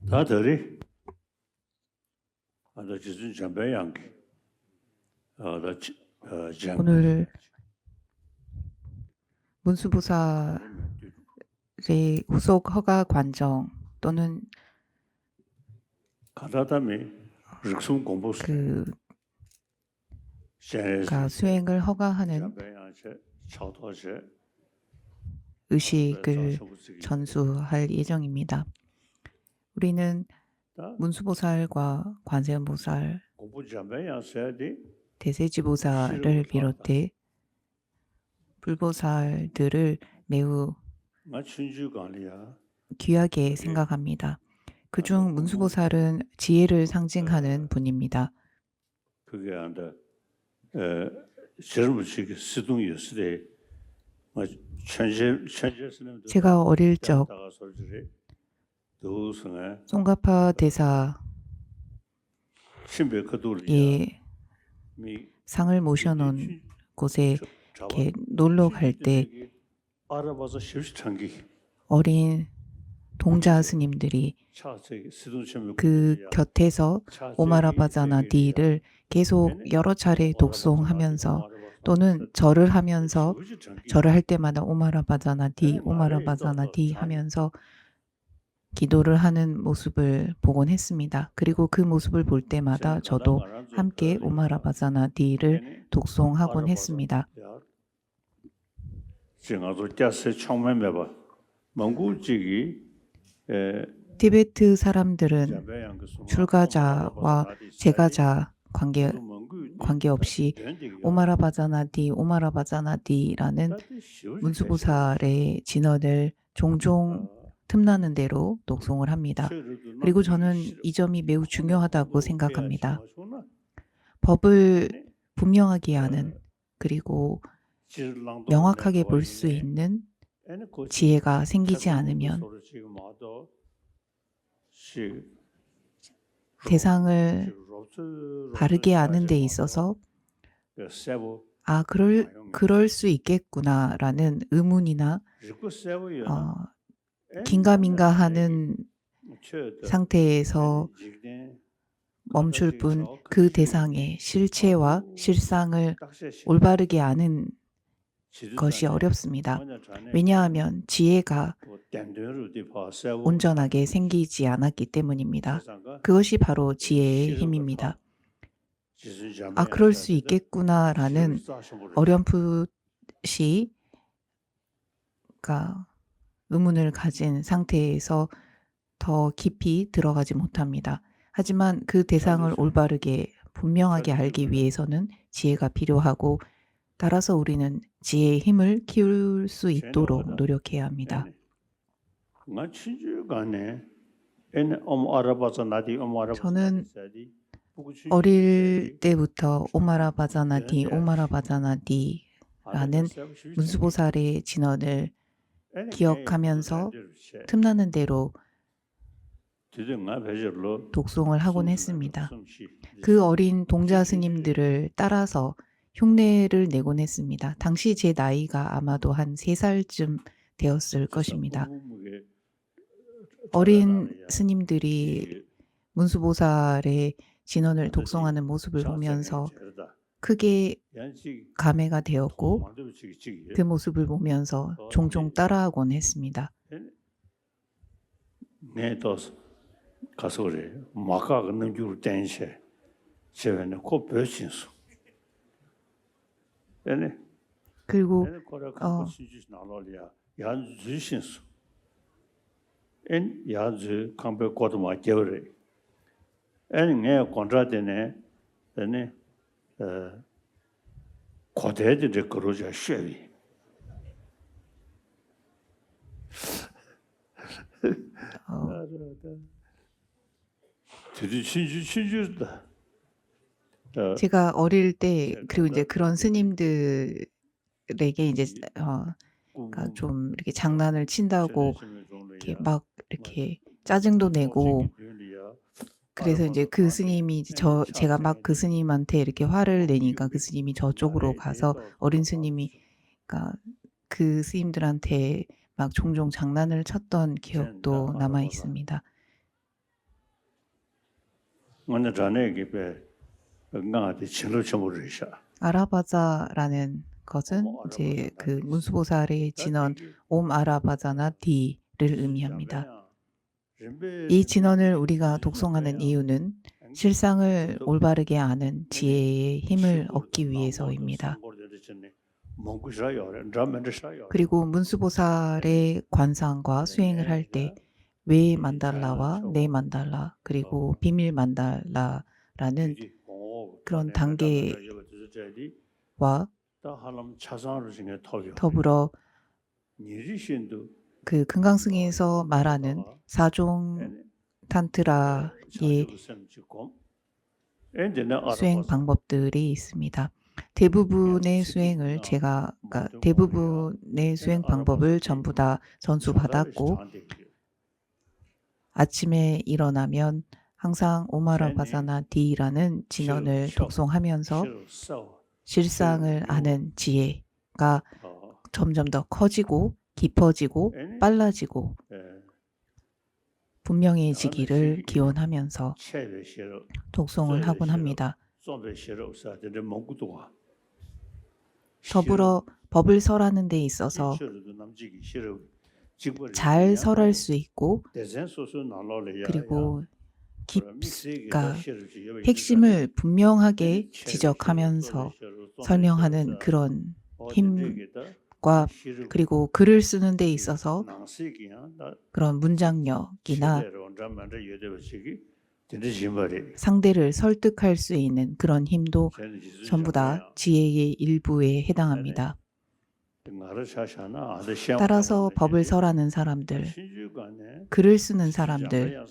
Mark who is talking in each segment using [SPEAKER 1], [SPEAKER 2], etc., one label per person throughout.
[SPEAKER 1] 다들이 나 지금 잠배양기 나 잠
[SPEAKER 2] 오늘 문수보살의 후속 허가 관정 또는
[SPEAKER 1] 가다담이 릭숨 공부스
[SPEAKER 2] 그가 수행을 허가하는
[SPEAKER 1] 잠배양체 차도체
[SPEAKER 2] 의식을 전수할 예정입니다. 우리는 문수보살과 관세음보살,
[SPEAKER 1] 공부 잠배양세디
[SPEAKER 2] 대세지보살을 비롯해 불보살들을 매우
[SPEAKER 1] 나 춘주관이야
[SPEAKER 2] 귀하게 생각합니다. 그중 문수보살은 지혜를 상징하는 분입니다.
[SPEAKER 1] 그게 안다 젊은시기 시동이었을 때
[SPEAKER 2] 제가 어릴 적
[SPEAKER 1] 도성에
[SPEAKER 2] 송가파 대사의 상을 모셔놓은 곳에 이렇게 놀러 갈 때 어린 동자 스님들이 그 곁에서 오마라바자나디를 계속 여러 차례 독송하면서 또는 절을 하면서 절을 할 때마다 오마라바자나디 오마라바자나디 하면서 기도를 하는 모습을 보곤 했습니다. 그리고 그 모습을 볼 때마다 저도 함께 오마라바자나디를 독송하곤 했습니다. 티베트 사람들은 출가자와 재가자 관계없이 오마라바자나디라는 문수보살의 진언을 종종 틈나는 대로 독송을 합니다. 그리고 저는 이 점이 매우 중요하다고 생각합니다. 법을 분명하게 하는 그리고 명확하게 볼 수 있는 지혜가 생기지 않으면 대상을 바르게 아는 데 있어서 그럴 수 있겠구나라는 의문이나 긴가민가하는 상태에서 멈출 뿐 그 대상의 실체와 실상을 올바르게 아는 것이 어렵습니다. 왜냐하면 지혜가 온전하게 생기지 않았기 때문입니다. 그것이 바로 지혜의 힘입니다. 그럴 수 있겠구나라는 어렴풋이 의문을 가진 상태에서 더 깊이 들어가지 못합니다. 하지만 그 대상을 올바르게 분명하게 알기 위해서는 지혜가 필요하고 따라서 우리는 지혜의 힘을 키울 수 있도록 노력해야 합니다. 저는 어릴 때부터 오마라바자나디라는 문수보살의 진언을 기억하면서 틈나는 대로 독송을 하곤 했습니다. 그 어린 동자 스님들을 따라서 흉내를 내곤 했습니다. 당시 제 나이가 아마도 한 3살쯤 되었을 것입니다. 어린 스님들이 문수보살의 진언을 독송하는 모습을 보면서 크게 감회가 되었고 그 모습을 보면서 종종 따라하곤 했습니다.
[SPEAKER 1] 가서 그래. 마카가 능주를 댄세. 제외는 코 벼신수.
[SPEAKER 2] 그리고
[SPEAKER 1] 야주신수. 야주 강배 고도마 겨울에. 내 contratene 고대들의 거로자 쉐위.
[SPEAKER 2] 제가 어릴 때 그리고 이제 그런 스님들에게 이제 좀 이렇게 장난을 친다고 이렇게 막 이렇게 짜증도 내고 그래서 이제 그 스님이 제가 막 그 스님한테 이렇게 화를 내니까 그 스님이 저쪽으로 가서 어린 스님이 그 스님들한테 막 종종 장난을 쳤던 기억도 남아 있습니다.
[SPEAKER 1] 먼저 전에 이게 응가한테 진로 처물을 셔.
[SPEAKER 2] 아라바자라는 것은 이제 그 문수보살의 진원 옴 아라바자나 디를 의미합니다. 이 진원을 우리가 독송하는 이유는 실상을 올바르게 아는 지혜의 힘을 얻기 위해서입니다. 그리고 문수보살의 관상과 수행을 할 때 외 만달라와 내 만달라 그리고 비밀 만달라라는 그런 단계와 더불어 그 금강승에서 말하는 사종 탄트라의 수행 방법들이 있습니다. 대부분의 수행을 그러니까 대부분의 수행 방법을 전부 다 전수받았고 아침에 일어나면 항상 오마라바사나 디라는 진언을 독송하면서 실상을 아는 지혜가 점점 더 커지고 깊어지고 빨라지고 분명해지기를 기원하면서 독송을 하곤 합니다. 더불어 법을 설하는 데 있어서 잘 설할 수 있고 그리고 그러니까 핵심을 분명하게 지적하면서 설명하는 그런 힘과 그리고 글을 쓰는 데 있어서 그런 문장력이나 상대를 설득할 수 있는 그런 힘도 전부 다 지혜의 일부에 해당합니다. 따라서 법을 설하는 사람들, 글을 쓰는 사람들은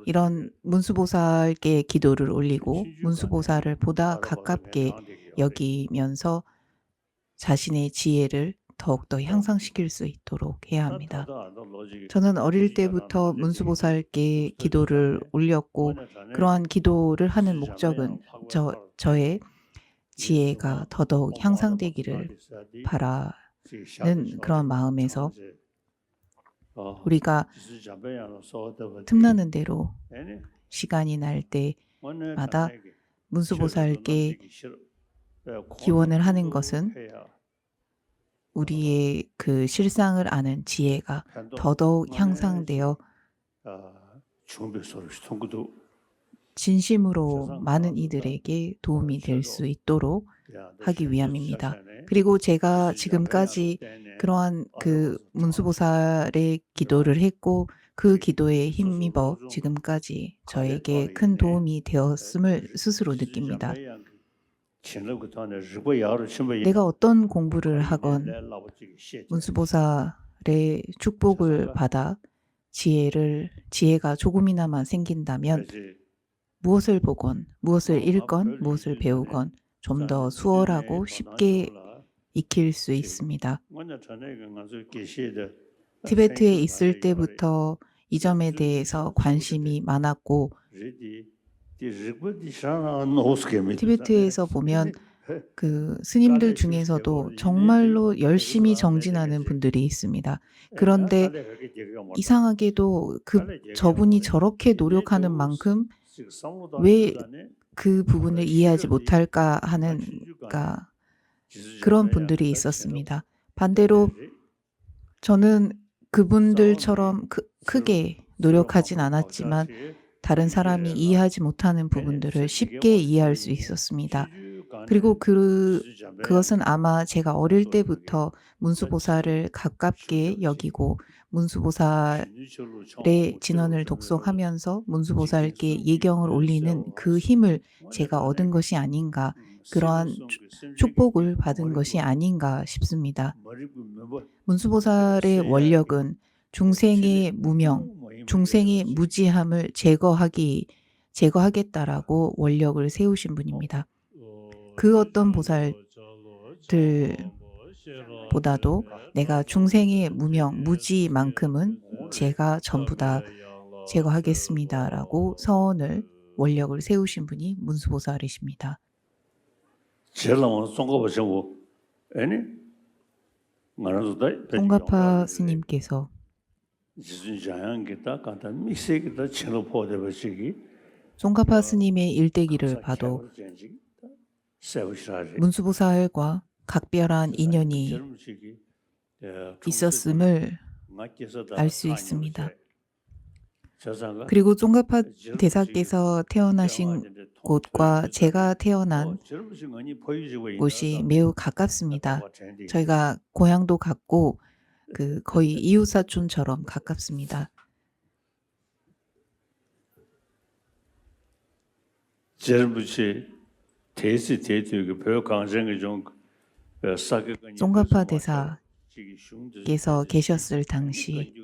[SPEAKER 2] 이런 문수보살께 기도를 올리고 문수보살을 보다 가깝게 여기면서 자신의 지혜를 더욱더 향상시킬 수 있도록 해야 합니다. 저는 어릴 때부터 문수보살께 기도를 올렸고 그러한 기도를 하는 목적은 저의 지혜가 더더욱 향상되기를 바라는 그런 마음에서 우리가 틈나는 대로 시간이 날 때마다 문수보살께 기원을 하는 것은 우리의 그 실상을 아는 지혜가 더더욱 향상되어 진심으로 많은 이들에게 도움이 될 수 있도록 하기 위함입니다. 그리고 제가 지금까지 그러한 그 문수보살의 기도를 했고 그 기도에 힘입어 지금까지 저에게 큰 도움이 되었음을 스스로 느낍니다. 내가 어떤 공부를 하건 문수보살의 축복을 받아 지혜가 조금이나마 생긴다면 무엇을 보건, 무엇을 읽건, 무엇을 배우건 좀 더 수월하고 쉽게 익힐 수 있습니다. 티베트에 있을 때부터 이 점에 대해서 관심이 많았고 티베트에서 보면 그 스님들 중에서도 정말로 열심히 정진하는 분들이 있습니다. 그런데 이상하게도 저분이 저렇게 노력하는 만큼 왜 그 부분을 이해하지 못할까 하는 그런 분들이 있었습니다. 반대로 저는 그분들처럼 크게 노력하진 않았지만 다른 사람이 이해하지 못하는 부분들을 쉽게 이해할 수 있었습니다. 그리고 그것은 아마 제가 어릴 때부터 문수보살을 가깝게 여기고 문수보살의 진언을 독송하면서 문수보살께 예경을 올리는 그 힘을 제가 얻은 것이 아닌가, 그러한 축복을 받은 것이 아닌가 싶습니다. 문수보살의 원력은 중생의 무명, 중생의 무지함을 제거하겠다라고 원력을 세우신 분입니다. 그 어떤 보살들보다도 내가 중생의 무명, 무지만큼은 제가 전부 다 제거하겠습니다 라고 서원을 원력을 세우신 분이 문수보살이십니다. 송가파 스님께서 쫑가파 스님의 일대기를 봐도 문수보살과 각별한 인연이 있었음을 알 수 있습니다. 그리고 쫑가파 대사께서 태어나신 곳과 제가 태어난 곳이 매우 가깝습니다. 저희가 고향도 같고 거의 이웃사촌처럼 가깝습니다. 쫑가파 대사께서 계셨을 당시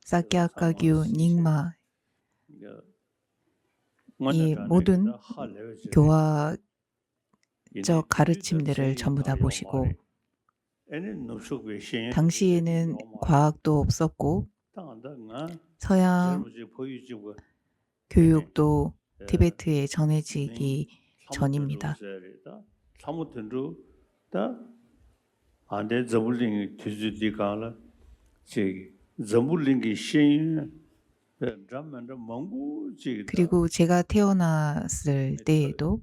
[SPEAKER 2] 사kyakagyu 닉마 이 모든 교화적 가르침들을 전부 다 보시고 당시에는 과학도 없었고 서양 교육도 티베트에 전해지기 전입니다. 그리고 제가 태어났을 때에도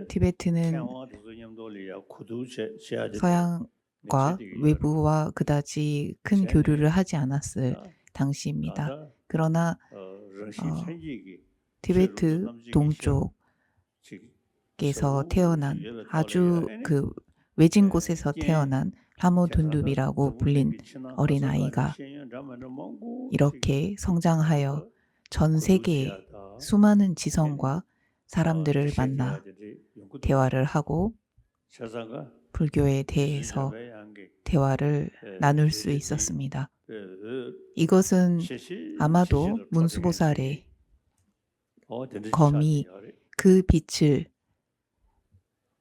[SPEAKER 2] 티베트는 서양과 외부와 그다지 큰 교류를 하지 않았을 당시입니다. 그러나 티베트 동쪽에서 태어난 아주 외진 곳에서 태어난 라모둔둡이라고 불린 어린아이가 이렇게 성장하여 전 세계의 수많은 지성과 사람들을 만나 대화를 하고 불교에 대해서 대화를 나눌 수 있었습니다. 이것은 아마도 문수보살의 검이 그 빛을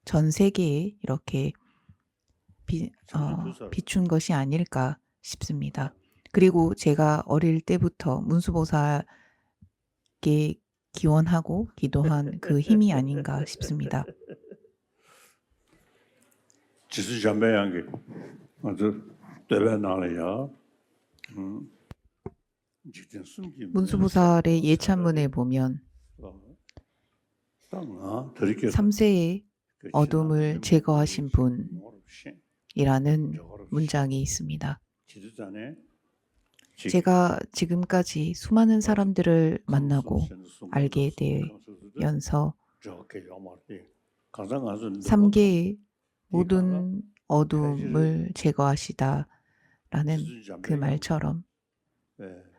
[SPEAKER 2] 전 세계에 이렇게 비춘 것이 아닐까 싶습니다. 그리고 제가 어릴 때부터 문수보살께 기원하고 기도한 그 힘이 아닌가 싶습니다. 문수보살의 예찬문에 보면 3세의 어둠을 제거하신 분이라는 문장이 있습니다. 제가 지금까지 수많은 사람들을 만나고 알게 되면서 3개의 모든 어둠을 제거하시다라는 그 말처럼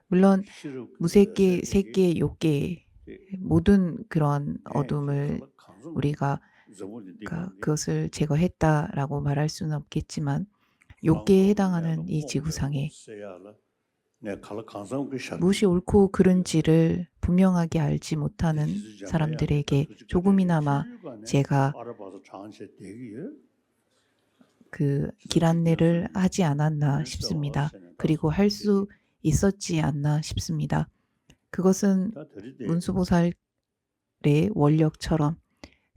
[SPEAKER 2] 물론 무색계, 색계, 욕계 모든 그런 어둠을 우리가 그것을 제거했다라고 말할 수는 없겠지만 욕계에 해당하는 이 지구상에 무엇이 옳고 그른지를 분명하게 알지 못하는 사람들에게 조금이나마 제가 길 안내를 하지 않았나 싶습니다. 그리고 할 수 있었지 않나 싶습니다. 그것은 문수보살의 원력처럼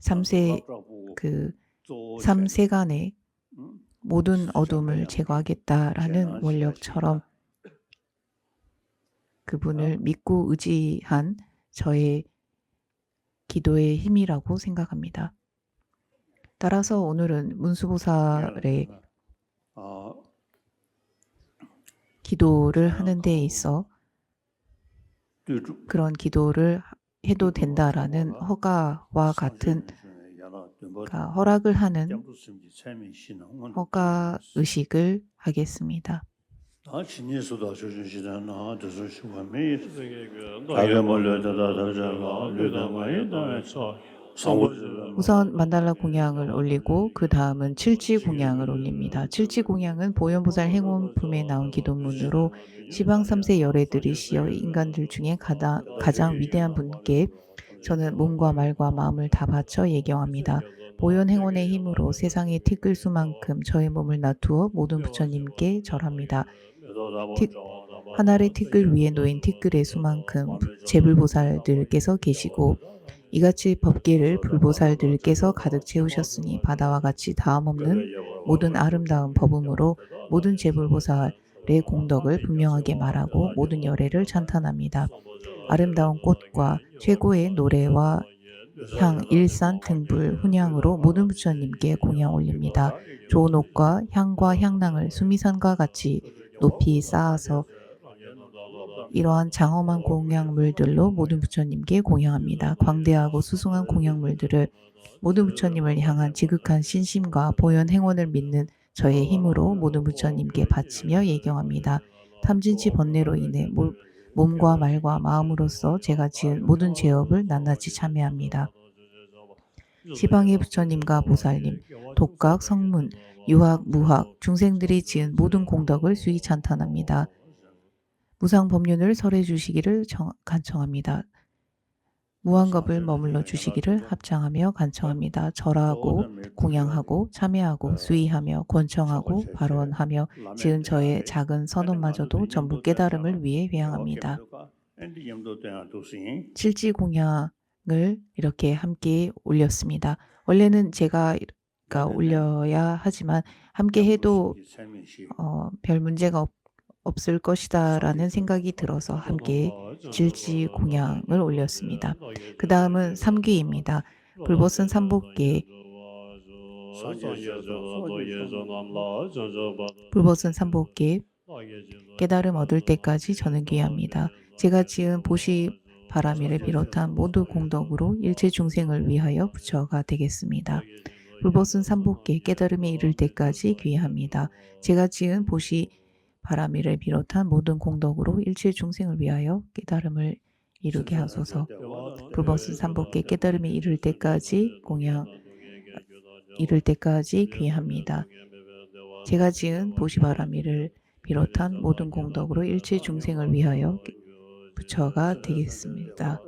[SPEAKER 2] 3세간의 모든 어둠을 제거하겠다라는 원력처럼 그분을 믿고 의지한 저의 기도의 힘이라고 생각합니다. 따라서 오늘은 문수보살의 기도를 하는 데 있어 그런 기도를 해도 된다라는 허가와 같은 허락을 하는 허가 의식을 하겠습니다. 우선 만달라 공양을 올리고 그 다음은 칠지 공양을 올립니다. 칠지 공양은 보현보살 행원품에 나온 기도문으로 시방 3세 열애들이시여 인간들 중에 가장 위대한 분께 저는 몸과 말과 마음을 다 바쳐 예경합니다. 보현 행원의 힘으로 세상의 티끌 수만큼 저의 몸을 놔두어 모든 부처님께 절합니다. 하늘의 티끌 위에 놓인 티끌의 수만큼 제불보살들께서 계시고 이같이 법계를 불보살들께서 가득 채우셨으니 바다와 같이 다음없는 모든 아름다운 법음으로 모든 제불보살 공덕을 분명하게 말하고 모든 열애를 찬탄합니다. 아름다운 꽃과 최고의 노래와 향, 일산, 등불, 훈향으로 모든 부처님께 공양 올립니다. 좋은 옷과 향과 향낭을 수미산과 같이 높이 쌓아서 이러한 장엄한 공양물들로 모든 부처님께 공양합니다. 광대하고 수승한 공양물들을 모든 부처님을 향한 지극한 신심과 보현 행원을 믿는 저의 힘으로 모든 부처님께 바치며 예경합니다. 탐진치 번뇌로 인해 몸과 말과 마음으로써 제가 지은 모든 죄업을 낱낱이 참회합니다. 지방의 부처님과 보살님, 독각, 성문, 유학, 무학, 중생들이 지은 모든 공덕을 수히 찬탄합니다. 무상법륜을 설해 주시기를 간청합니다. 무한겁을 머물러 주시기를 합장하며 간청합니다. 절하고 공양하고 참여하고 수의하며 권청하고 발언하며 지은 저의 작은 선언마저도 전부 깨달음을 위해 회항합니다. 칠지 공양을 이렇게 함께 올렸습니다. 원래는 제가 올려야 하지만 함께 해도 별 문제가 없을 것이다라는 생각이 들어서 함께 질지 공양을 올렸습니다. 그 다음은 3귀입니다. 불보선 삼복계 불보선 삼복계 깨달음 얻을 때까지 저는 귀합니다. 제가 지은 보시 바라미를 비롯한 모두 공덕으로 일체 중생을 위하여 부처가 되겠습니다. 불보선 삼복계 깨달음에 이를 때까지 귀합니다. 제가 지은 보시 바라미를 비롯한 모든 공덕으로 일체 중생을 위하여 깨달음을 이루게 하소서. 불보선 삼복계 깨달음에 이를 때까지 이를 때까지 귀합니다. 제가 지은 보시바라미를 비롯한 모든 공덕으로 일체 중생을 위하여 부처가 되겠습니다.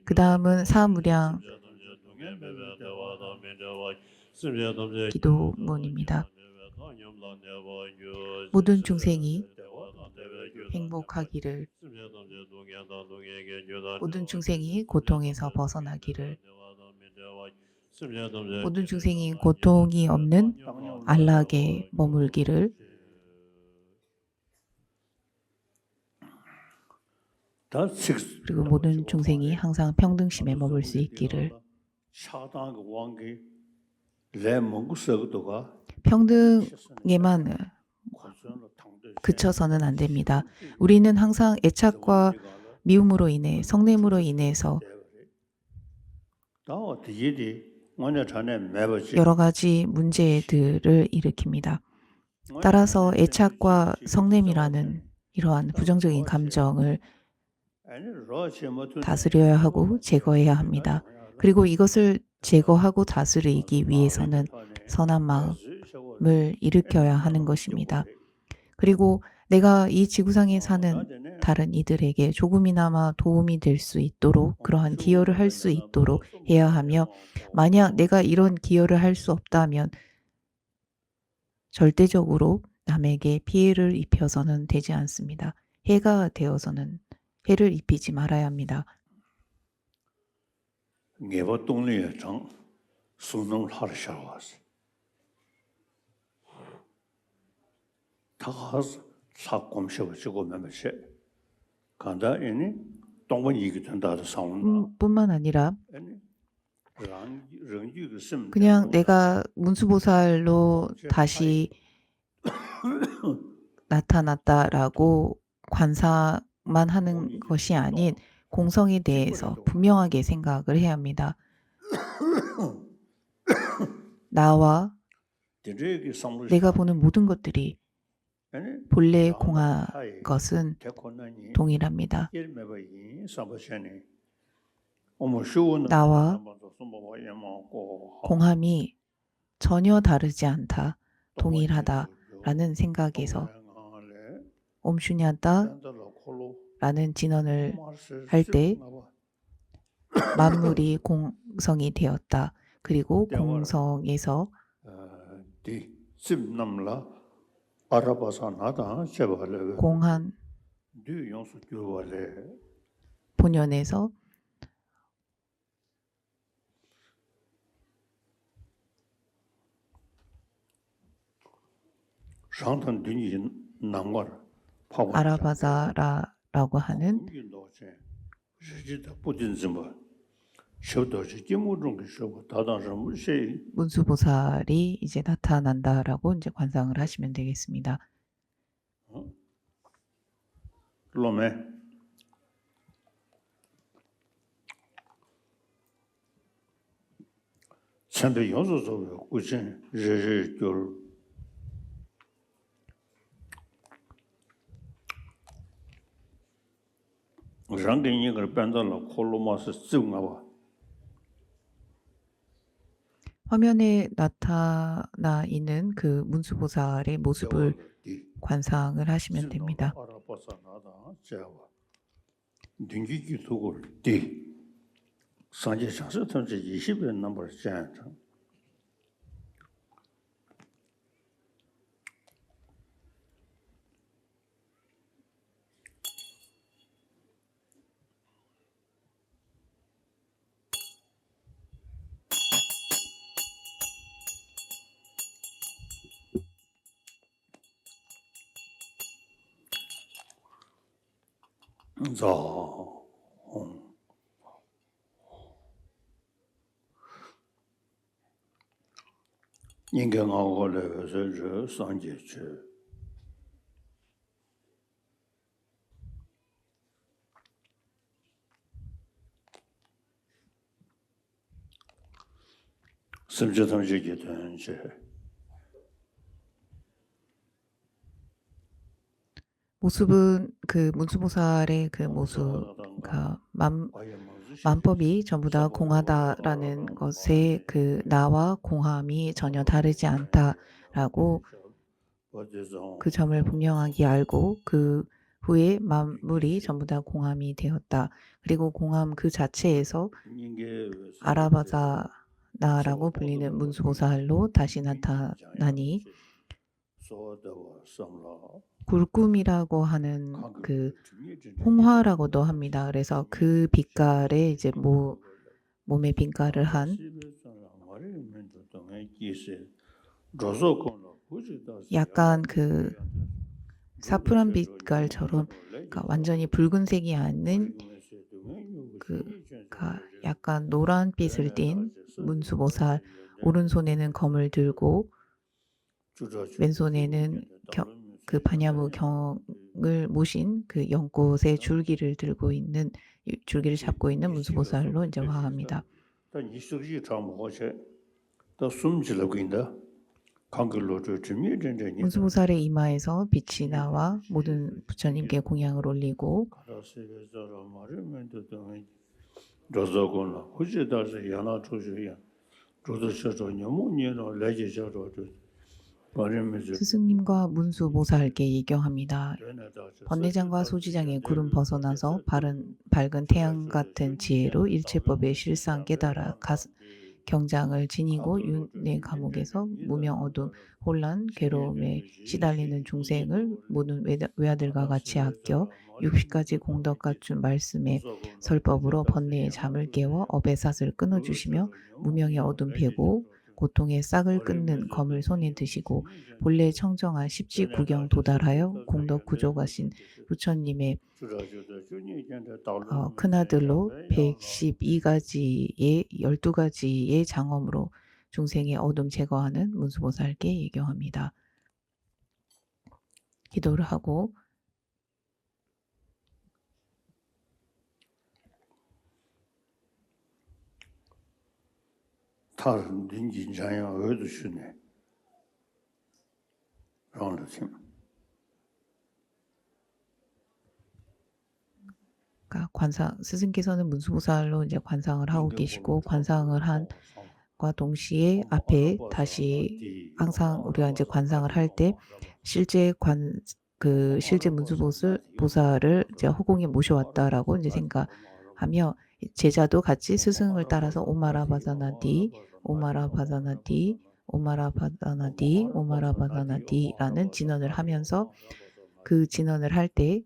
[SPEAKER 2] 그 다음은 사무량 기도문입니다. 모든 중생이 행복하기를, 모든 중생이 고통에서 벗어나기를, 모든 중생이 고통이 없는 안락에 머물기를, 그리고 모든 중생이 항상 평등심에 머물 수 있기를. 평등에만 그쳐서는 안 됩니다. 우리는 항상 애착과 미움으로 인해, 성냄으로 인해서 여러 가지 문제들을 일으킵니다. 따라서 애착과 성냄이라는 이러한 부정적인 감정을 다스려야 하고 제거해야 합니다. 그리고 이것을 제거하고 다스리기 위해서는 선한 마음을 일으켜야 하는 것입니다. 그리고 내가 이 지구상에 사는 다른 이들에게 조금이나마 도움이 될 수 있도록 그러한 기여를 할 수 있도록 해야 하며, 만약 내가 이런 기여를 할 수 없다면 절대적으로 남에게 피해를 입혀서는 되지 않습니다. 해가 되어서는 해를 입히지 말아야 합니다. 뿐만 아니라 그냥 내가 문수보살로 다시 나타났다라고 관사만 하는 것이 아닌 공성에 대해서 분명하게 생각을 해야 합니다. 나와 내가 보는 모든 것들이 본래 공한 것은 동일합니다. 나와 공함이 전혀 다르지 않다, 동일하다라는 생각에서 옴슈냐다라는 진언을 할 때 만물이 공성이 되었다. 그리고 공성에서 공한 본연에서
[SPEAKER 1] 랑탄 둔이 남과를 파고
[SPEAKER 2] 아라바자라라고 하는
[SPEAKER 1] 시지다 부진즈뭐 쇼도지 기무중의 쇼고 다단선 무시
[SPEAKER 2] 문수보살이 이제 나타난다라고 이제 관상을 하시면 되겠습니다.
[SPEAKER 1] 로메 참배 연소소 구신日日교를 랑겐이걸 뺀달라 콜로마스 ጽ응아와
[SPEAKER 2] 화면에 나타나 있는 그 문수보살의 모습을 관상을 하시면 됩니다.
[SPEAKER 1] 딩기기 속을 띠 산제 상서던지 20의 넘버 짠应该我来是这上节去，甚至同学阶段去。
[SPEAKER 2] 모습은 그 문수보살의 그 모습, 그러니까 만법이 전부 다 공하다라는 것에 그 나와 공함이 전혀 다르지 않다라고 그 점을 분명하게 알고 그 후에 만물이 전부 다 공함이 되었다. 그리고 공함 그 자체에서 아라바자나라고 불리는 문수보살로 다시 나타나니 굴꿈이라고 하는 그 홍화라고도 합니다. 그래서 그 빛깔에 이제 몸에 빛깔을 한 약간 그 사프란 빛깔처럼 그러니까 완전히 붉은색이 아닌 그러니까 약간 노란빛을 띤 문수보살, 오른손에는 검을 들고 왼손에는 그 반야무 경을 모신 그 연꽃의 줄기를 들고 있는 줄기를 잡고 있는 문수보살로 이제 화합니다. 문수보살의 이마에서 빛이 나와 모든 부처님께 공양을 올리고 스승님과 문수보살께 예경합니다. 번뇌장과 소지장의 구름 벗어나서 밝은 태양 같은 지혜로 일체법의 실상 깨달아 경장을 지니고 윤회 감옥에서 무명 어둠 혼란 괴로움에 시달리는 중생을 모든 외아들과 같이 아껴 60가지 공덕 갖춘 말씀의 설법으로 번뇌의 잠을 깨워 업의 삿을 끊어주시며 무명의 어둠 패고 고통의 싹을 끊는 검을 손에 드시고 본래 청정한 십지구경 도달하여 공덕 구족하신 부처님의 큰아들로 112가지의 12가지의 장엄으로 중생의 어둠 제거하는 문수보살께 예경합니다. 기도를 하고
[SPEAKER 1] 다른 린진자야 어디 쉬네.
[SPEAKER 2] 그러니까 관상 스승께서는 문수보살로 이제 관상을 하고 계시고 관상을 한과 동시에 앞에 다시 항상 우리가 이제 관상을 할 때 실제 실제 문수보살을 이제 허공에 모셔왔다라고 이제 생각하며 제자도 같이 스승을 따라서 오마라바자나디, 오마라바자나디, 오마라바자나디, 오마라바자나디라는 진언을 하면서 그 진언을 할 때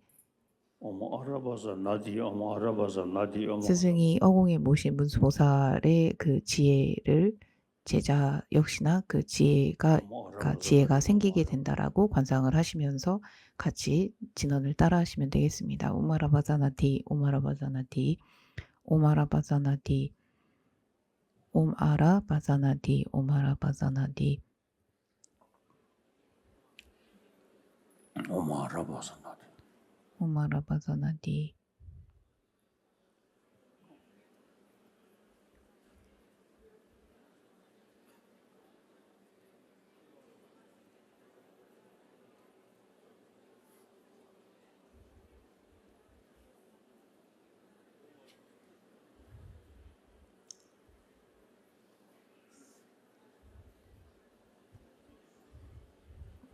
[SPEAKER 2] 스승이 허공에 모신 문수보살의 그 지혜를 제자 역시나 그 지혜가 그러니까 지혜가 생기게 된다라고 관상을 하시면서 같이 진언을 따라하시면 되겠습니다. 오마라바자나디, 오마라바자나디, 오마라바자나디, 옴아라바자나디, 오마라바자나디.
[SPEAKER 1] 오마라바자나디.
[SPEAKER 2] 오마라바자나디.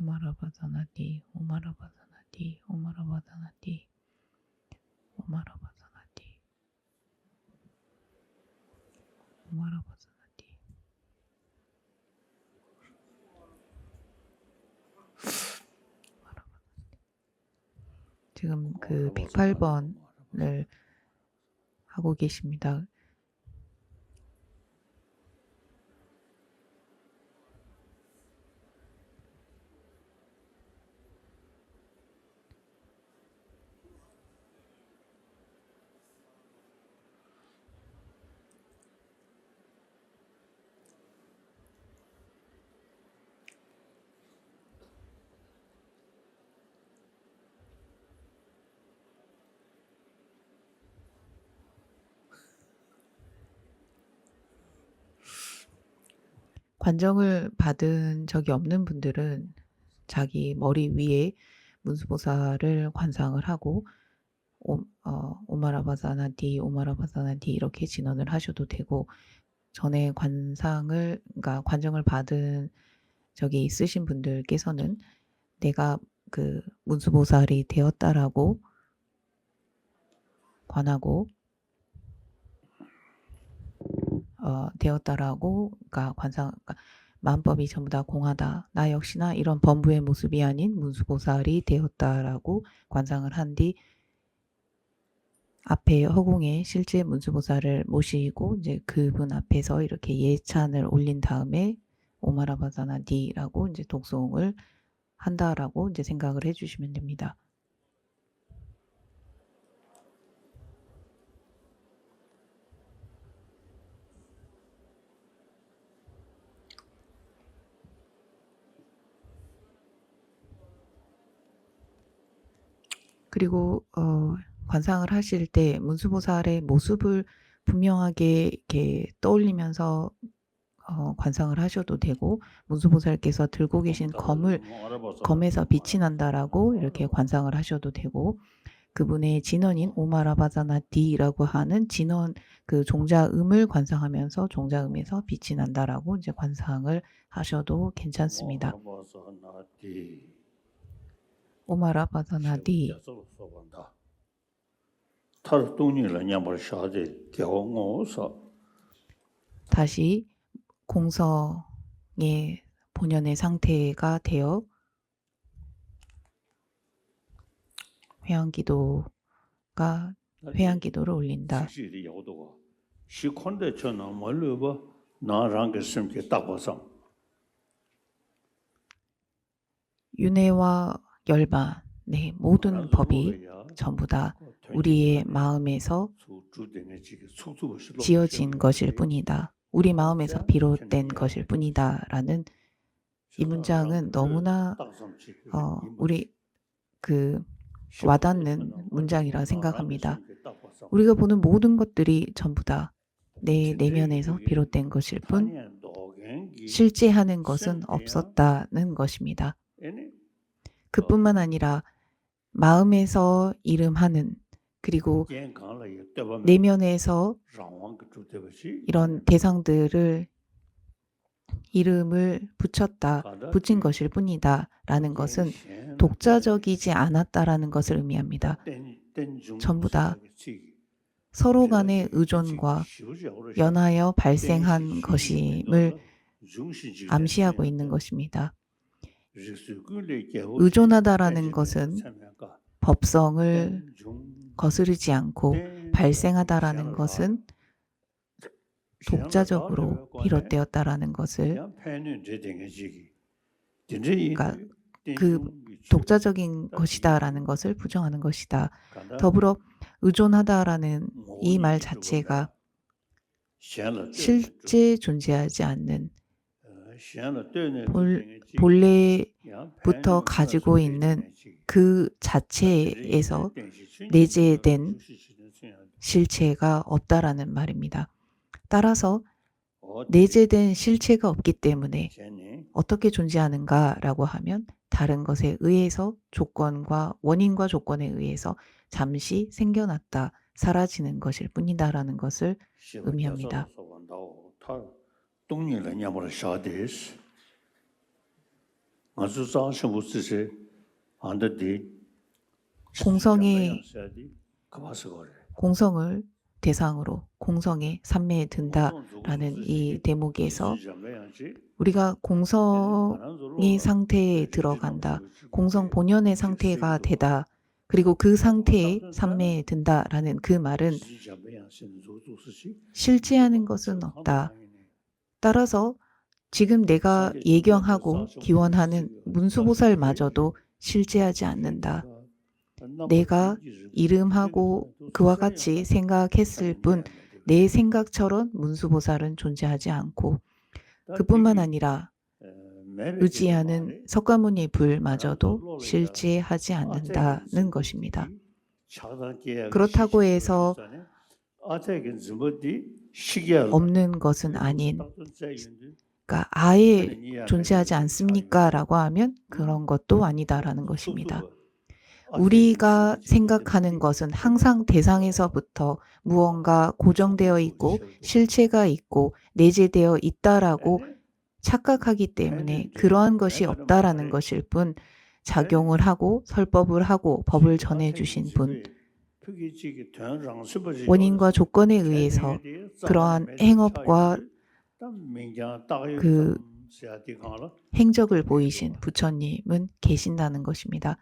[SPEAKER 2] 오마라바자나디, 오마라바자나디, 오마라바자나디, 오마라바자나디, 오마라바자나디. 지금 그 108번을 하고 계십니다. 관정을 받은 적이 없는 분들은 자기 머리 위에 문수보살을 관상을 하고 오마라바자나디, 오마라바자나디 이렇게 진언을 하셔도 되고, 전에 그러니까 관정을 받은 적이 있으신 분들께서는 내가 그 문수보살이 되었다라고 관하고 되었다라고, 그러니까 그러니까 만법이 전부 다 공하다. 나 역시나 이런 범부의 모습이 아닌 문수보살이 되었다라고 관상을 한 뒤 앞에 허공에 실제 문수보살을 모시고 이제 그분 앞에서 이렇게 예찬을 올린 다음에 오마라바자나디라고 이제 독송을 한다라고 이제 생각을 해주시면 됩니다. 그리고 관상을 하실 때 문수보살의 모습을 분명하게 이렇게 떠올리면서 관상을 하셔도 되고, 문수보살께서 들고 계신 검에서 빛이 난다라고 이렇게 관상을 하셔도 되고, 그분의 진언인 오마라바자나디라고 하는 진언 그 종자음을 관상하면서 종자음에서 빛이 난다라고 이제 관상을 하셔도 괜찮습니다. 오마라바자나디. 다시 공성의 본연의 상태가 되어 회양기도를 올린다. 윤회와 열반의 모든 법이 전부 다 우리의 마음에서 지어진 것일 뿐이다. 우리 마음에서 비롯된 것일 뿐이다. 라는 이 문장은 너무나 우리 와닿는 문장이라 생각합니다. 우리가 보는 모든 것들이 전부 다 내 내면에서 비롯된 것일 뿐 실제 하는 것은 없었다는 것입니다. 그뿐만 아니라 마음에서 이름하는, 그리고 내면에서 이런 대상들을 이름을 붙인 것일 뿐이다 라는 것은 독자적이지 않았다라는 것을 의미합니다. 전부 다 서로 간의 의존과 연하여 발생한 것임을 암시하고 있는 것입니다. 의존하다라는 것은 법성을 거스르지 않고, 발생하다라는 것은 독자적으로 비롯되었다라는 것을 그러니까 그 독자적인 것이다라는 것을 부정하는 것이다. 더불어 의존하다라는 이 말 자체가 실제 존재하지 않는 본래부터 가지고 있는 그 자체에서 내재된 실체가 없다라는 말입니다. 따라서 내재된 실체가 없기 때문에 어떻게 존재하는가라고 하면 다른 것에 의해서 원인과 조건에 의해서 잠시 생겨났다, 사라지는 것일 뿐이다라는 것을 의미합니다. 공성을 대상으로 공성의 산매에 든다라는 이 대목에서 우리가 공성의 상태에 들어간다, 공성 본연의 상태가 되다, 그리고 그 상태에 산매에 든다라는 그 말은 실제하는 것은 없다. 따라서 지금 내가 예경하고 기원하는 문수보살마저도 실제하지 않는다. 내가 이름하고 그와 같이 생각했을 뿐 내 생각처럼 문수보살은 존재하지 않고, 그뿐만 아니라 의지하는 석가모니 불마저도 실제하지 않는다는 것입니다. 그렇다고 해서 없는 것은 아닌, 그러니까 아예 존재하지 않습니까? 라고 하면 그런 것도 아니다라는 것입니다. 우리가 생각하는 것은 항상 대상에서부터 무언가 고정되어 있고 실체가 있고 내재되어 있다라고 착각하기 때문에 그러한 것이 없다라는 것일 뿐, 작용을 하고 설법을 하고 법을 전해주신 분, 원인과 조건에 의해서 그러한 행업과 그 행적을 보이신 부처님은 계신다는 것입니다.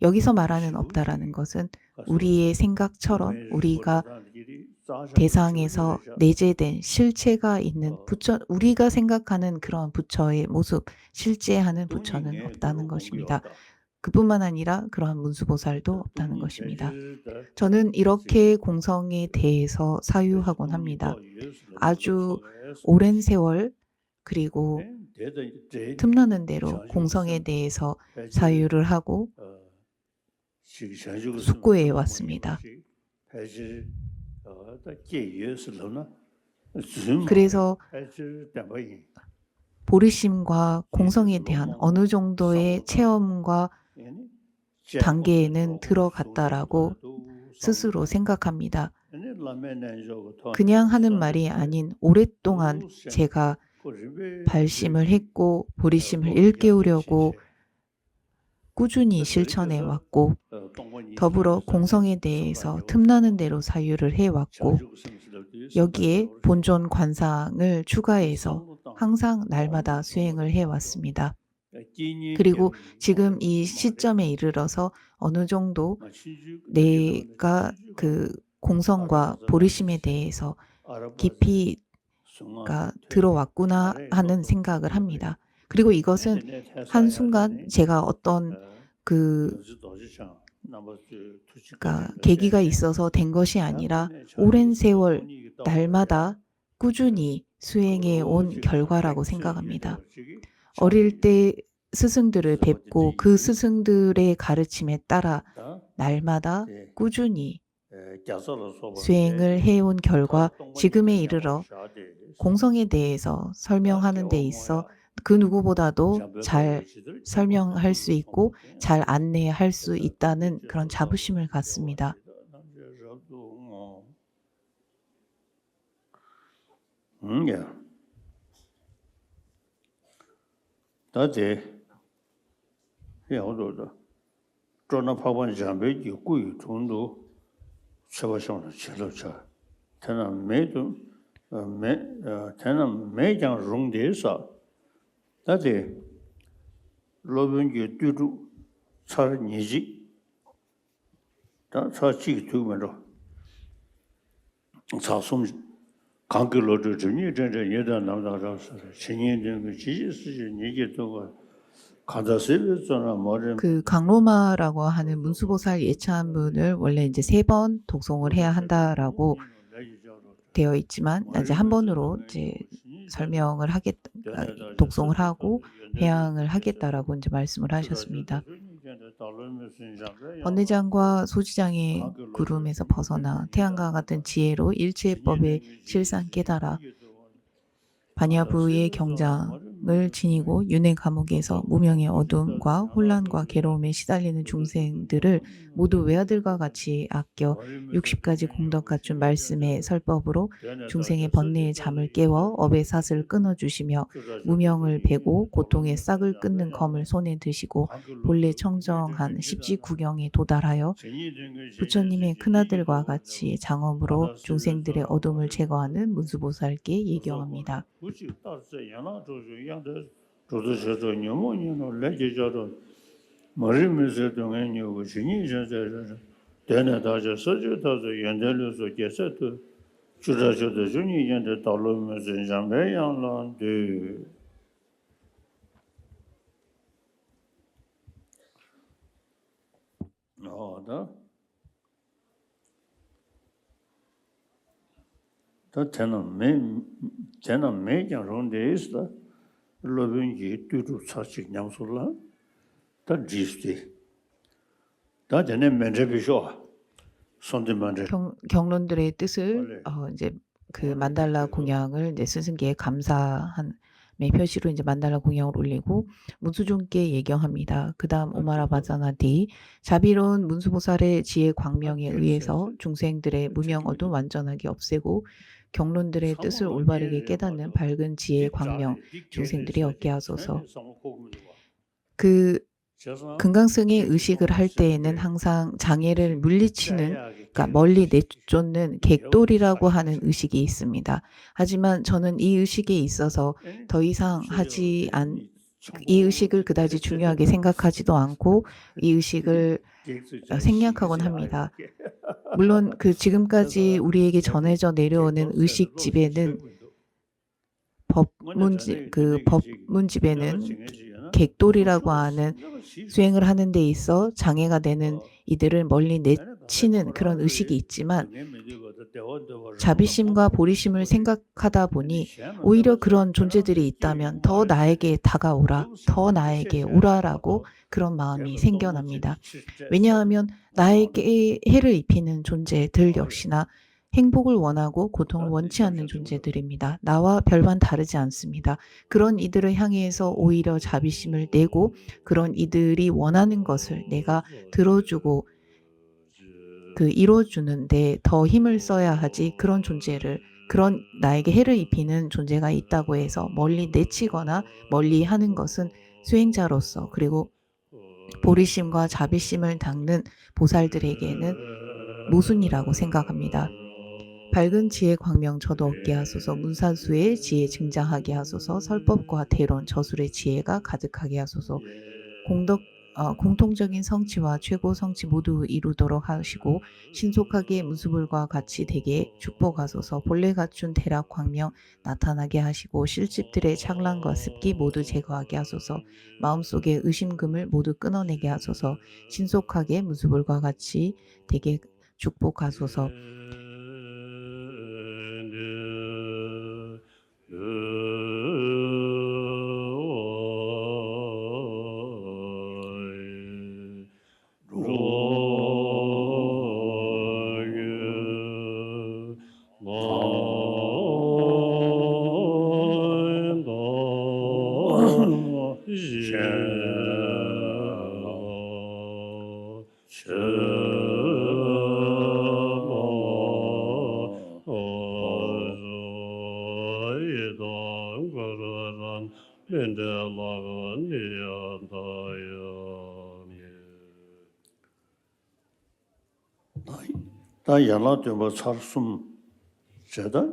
[SPEAKER 2] 여기서 말하는 없다라는 것은 우리의 생각처럼 우리가 대상에서 내재된 실체가 있는 부처, 우리가 생각하는 그런 부처의 모습, 실제하는 부처는 없다는 것입니다. 그뿐만 아니라 그러한 문수보살도 없다는 것입니다. 저는 이렇게 공성에 대해서 사유하곤 합니다. 아주 오랜 세월, 그리고 틈나는 대로 공성에 대해서 사유를 하고 숙고해 왔습니다. 그래서 보리심과 공성에 대한 어느 정도의 체험과 단계에는 들어갔다라고 스스로 생각합니다. 그냥 하는 말이 아닌 오랫동안 제가 발심을 했고 보리심을 일깨우려고 꾸준히 실천해 왔고, 더불어 공성에 대해서 틈나는 대로 사유를 해왔고, 여기에 본존 관상을 추가해서 항상 날마다 수행을 해왔습니다. 그리고 지금 이 시점에 이르러서 어느 정도 내가 그 공성과 보리심에 대해서 깊이 들어왔구나 하는 생각을 합니다. 그리고 이것은 한순간 제가 어떤 계기가 있어서 된 것이 아니라 오랜 세월 날마다 꾸준히 수행해 온 결과라고 생각합니다. 어릴 때 스승들을 뵙고 그 스승들의 가르침에 따라 날마다 꾸준히 수행을 해온 결과 지금에 이르러 공성에 대해서 설명하는 데 있어 그 누구보다도 잘 설명할 수 있고 잘 안내할 수 있다는 그런 자부심을 갖습니다.
[SPEAKER 1] 다들 로변기 뚜루 차르니지 다 차치 두면로 차솜 강글로드 전이 전에 예다 남다라서 신인된 그 지지스 얘기도 가다세베잖아 머리
[SPEAKER 2] 그 강로마라고 하는 문수보살 예찬문을 원래 이제 3번 독송을 해야 한다라고 되어 있지만 이제 한 번으로 이제 설명을 독송을 하고 회양을 하겠다라고 이제 말씀을 하셨습니다. 번뇌장과 소지장의 구름에서 벗어나 태양과 같은 지혜로 일체법의 실상 깨달아 반야부의 경장을 지니고 윤회 감옥에서 무명의 어둠과 혼란과 괴로움에 시달리는 중생들을 모두 외아들과 같이 아껴 60가지 공덕 갖춘 말씀의 설법으로 중생의 번뇌의 잠을 깨워 업의 삿을 끊어주시며 무명을 베고 고통의 싹을 끊는 검을 손에 드시고 본래 청정한 십지구경에 도달하여 부처님의 큰아들과 같이 장엄으로 중생들의 어둠을 제거하는 문수보살께 예경합니다.
[SPEAKER 1] 저는 매장론데 있어. 로빈지 뚜루 사직 냠솔라. 다 지스티. 다 전에 면접이셔. 손대만데.
[SPEAKER 2] 경론들의 뜻을 이제 그 만달라 공양을 이제 스승께 감사한 표시로 이제 만달라 공양을 올리고 문수존께 예경합니다. 그다음 오마라바자나디 자비로운 문수보살의 지혜 광명에 의해서 중생들의 무명 어둠 완전하게 없애고 경론들의 뜻을 올바르게 깨닫는 밝은 지혜 광명 중생들이 얻게 하소서. 그 금강승의 의식을 할 때에는 항상 장애를 물리치는, 그러니까 멀리 내쫓는 객돌이라고 하는 의식이 있습니다. 하지만 저는 이 의식에 있어서 더 이상 이 의식을 그다지 중요하게 생각하지도 않고 이 의식을 생략하곤 합니다. 물론 그 지금까지 우리에게 전해져 내려오는 의식 집에는 법문 집에는 객돌이라고 하는 수행을 하는 데 있어 장애가 되는 이들을 멀리 내치는 그런 의식이 있지만 자비심과 보리심을 생각하다 보니 오히려 그런 존재들이 있다면 더 나에게 다가오라, 더 나에게 오라라고 그런 마음이 생겨납니다. 왜냐하면 나에게 해를 입히는 존재들 역시나 행복을 원하고 고통을 원치 않는 존재들입니다. 나와 별반 다르지 않습니다. 그런 이들을 향해서 오히려 자비심을 내고 그런 이들이 원하는 것을 내가 들어주고 이뤄주는데 더 힘을 써야 하지, 그런 존재를, 그런 나에게 해를 입히는 존재가 있다고 해서 멀리 내치거나 멀리 하는 것은 수행자로서 그리고 보리심과 자비심을 닦는 보살들에게는 모순이라고 생각합니다. 밝은 지혜 광명 저도 얻게 하소서. 문사수의 지혜 증장하게 하소서. 설법과 대론 저술의 지혜가 가득하게 하소서. 공통적인 성취와 최고 성취 모두 이루도록 하시고 신속하게 문수불과 같이 되게 축복하소서. 본래 갖춘 대락 광명 나타나게 하시고 실집들의 착란과 습기 모두 제거하게 하소서. 마음속의 의심금을 모두 끊어내게 하소서. 신속하게 문수불과 같이 되게 축복하소서.
[SPEAKER 1] 다 연락되면 살숨 제다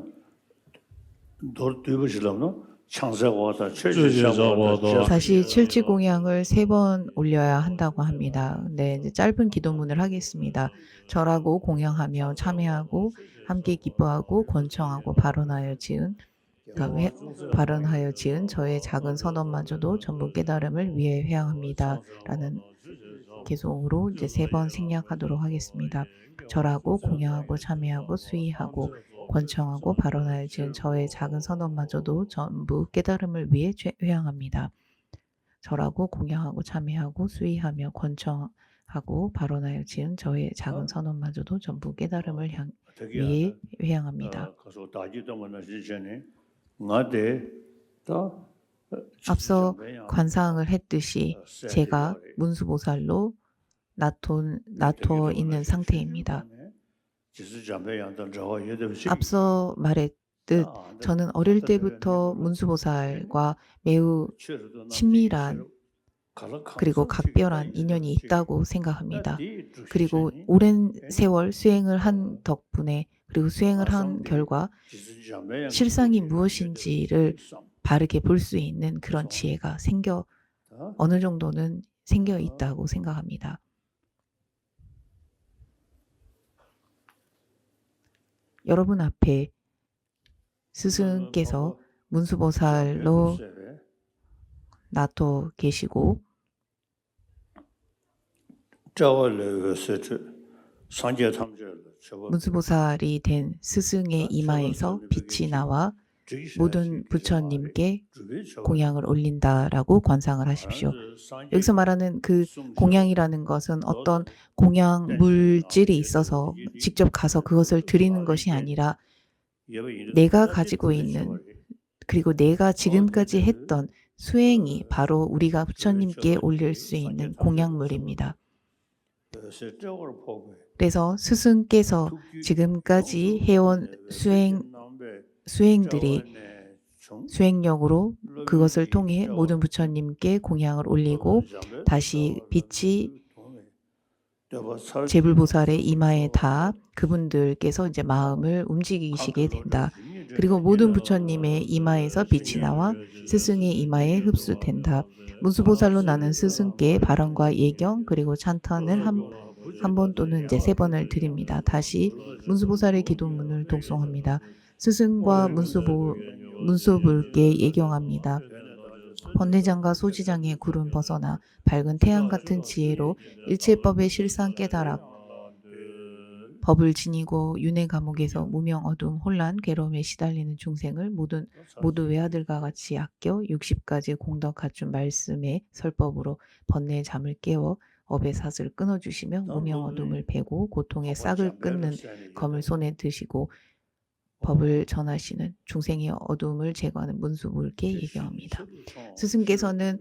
[SPEAKER 1] 돌뒤부실라나 창세와다 최지자와다
[SPEAKER 2] 다시 칠지공양을 3번 올려야 한다고 합니다. 네, 이제 짧은 기도문을 하겠습니다. 절하고 공양하며 참회하고 함께 기뻐하고 권청하고 발언하여 지은 그러니까 발언하여 지은 저의 작은 선언마저도 전부 깨달음을 위해 회항합니다라는 개송으로 이제 3번 생략하도록 하겠습니다. 절하고 공양하고 참회하고 수의하고 권청하고 발언하여 지은 저의 작은 선언마저도 전부 깨달음을 위해 회항합니다. 절하고 공양하고 참회하고 수의하며 권청하고 발언하여 지은 저의 작은 선언마저도 전부 깨달음을 위해 회항합니다. 앞서 관상을 했듯이 제가 문수보살로 나토 있는 상태입니다. 앞서 말했듯 저는 어릴 때부터 문수보살과 매우 친밀한 그리고 각별한 인연이 있다고 생각합니다. 그리고 오랜 세월 수행을 한 덕분에 그리고 수행을 한 결과 실상이 무엇인지를 바르게 볼 수 있는 그런 지혜가 어느 정도는 생겨 있다고 생각합니다. 여러분 앞에 스승께서 문수보살로 나토 계시고 문수보살이 된 스승의 이마에서 빛이 나와 모든 부처님께 공양을 올린다라고 관상을 하십시오. 여기서 말하는 그 공양이라는 것은 어떤 공양 물질이 있어서 직접 가서 그것을 드리는 것이 아니라 내가 가지고 있는 그리고 내가 지금까지 했던 수행이 바로 우리가 부처님께 올릴 수 있는 공양물입니다. 그래서 스승께서 지금까지 해온 수행들이 수행력으로 그것을 통해 모든 부처님께 공양을 올리고 다시 빛이 제불보살의 이마에 닿아 그분들께서 이제 마음을 움직이시게 된다. 그리고 모든 부처님의 이마에서 빛이 나와 스승의 이마에 흡수된다. 문수보살로 나는 스승께 발언과 예경 그리고 찬탄을 한 번 또는 이제 3번을 드립니다. 다시 문수보살의 기도문을 독송합니다. 스승과 문수불께 예경합니다. 번뇌장과 소지장의 굴은 벗어나 밝은 태양 같은 지혜로 일체법의 실상 깨달아 법을 지니고 윤회 감옥에서 무명 어둠 혼란 괴로움에 시달리는 중생을 모두 외아들과 같이 아껴 60가지 공덕 갖춘 말씀의 설법으로 번뇌의 잠을 깨워 업의 삿을 끊어주시며 무명 어둠을 베고 고통의 싹을 끊는 검을 손에 드시고 법을 전하시는 중생의 어둠을 제거하는 문수불께 예경합니다. 스승께서는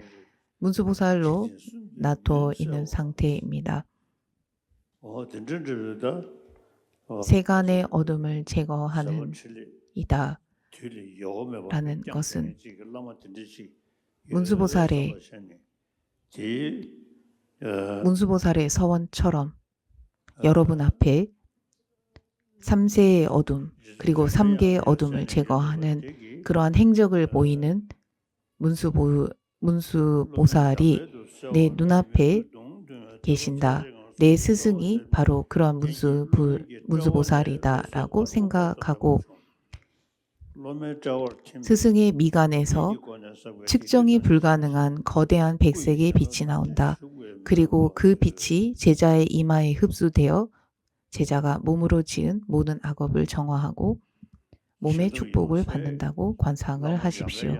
[SPEAKER 2] 문수보살로 나토 있는 상태입니다. 세간의 어둠을 제거하는 이다 라는 것은 문수보살의 서원처럼 여러분 앞에 3세의 어둠 그리고 3개의 어둠을 제거하는 그러한 행적을 보이는 문수보살이 내 눈앞에 계신다. 내 스승이 바로 그런 문수보살이다 라고 생각하고 스승의 미간에서 측정이 불가능한 거대한 백색의 빛이 나온다. 그리고 그 빛이 제자의 이마에 흡수되어 제자가 몸으로 지은 모든 악업을 정화하고 몸의 축복을 받는다고 관상을 하십시오.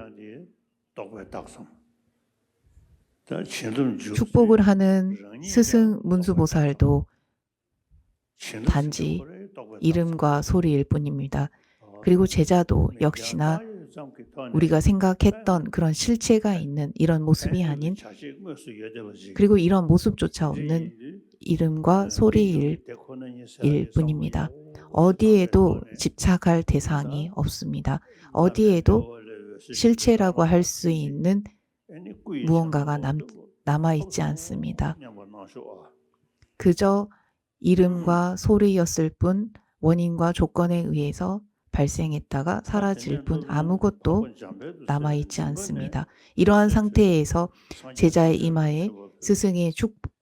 [SPEAKER 2] 축복을 하는 스승 문수보살도 단지 이름과 소리일 뿐입니다. 그리고 제자도 역시나 우리가 생각했던 그런 실체가 있는 이런 모습이 아닌 그리고 이런 모습조차 없는 이름과 소리일 뿐입니다. 어디에도 집착할 대상이 없습니다. 어디에도 실체라고 할 수 있는 무언가가 남아있지 않습니다. 그저 이름과 소리였을 뿐 원인과 조건에 의해서 발생했다가 사라질 뿐 아무것도 남아있지 않습니다. 이러한 상태에서 제자의 이마에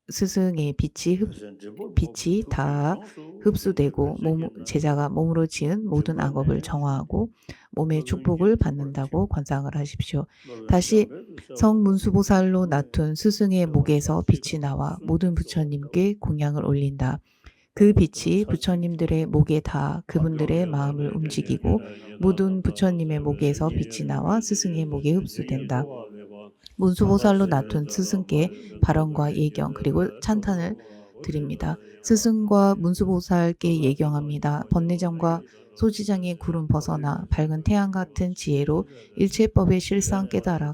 [SPEAKER 2] 스승의 빛이 다 흡수되고 제자가 몸으로 지은 모든 악업을 정화하고 몸의 축복을 받는다고 관상을 하십시오. 다시 성문수보살로 나툰 스승의 목에서 빛이 나와 모든 부처님께 공양을 올린다. 그 빛이 부처님들의 목에 닿아 그분들의 마음을 움직이고 모든 부처님의 목에서 빛이 나와 스승의 목에 흡수된다. 문수보살로 나툰 스승께 발언과 예경 그리고 찬탄을 드립니다. 스승과 문수보살께 예경합니다. 번뇌정과 소지장의 구름 벗어나 밝은 태양 같은 지혜로 일체법의 실상 깨달아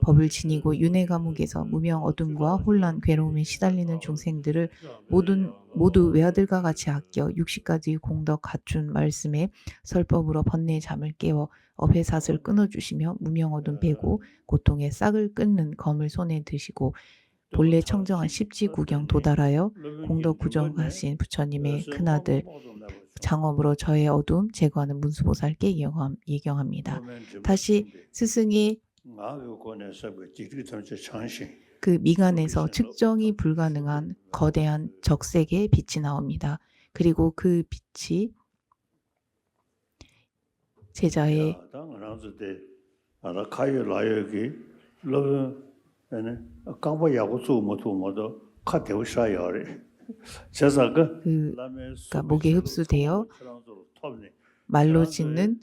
[SPEAKER 2] 법을 지니고 윤회 감옥에서 무명 어둠과 혼란 괴로움에 시달리는 중생들을 모두 외아들과 같이 아껴 60가지 공덕 갖춘 말씀에 설법으로 번뇌의 잠을 깨워 업의 삿을 끊어주시며 무명 어둠 베고 고통의 싹을 끊는 검을 손에 드시고 본래 청정한 십지구경 도달하여 공덕 구정하신 부처님의 큰아들 장엄으로 저의 어둠 제거하는 문수보살께 예경합니다. 다시 스승이 그 미간에서 측정이 불가능한 거대한 적색의 빛이 나옵니다. 그리고 그 빛이 제자의 그러니까 목에 흡수되어 말로 짓는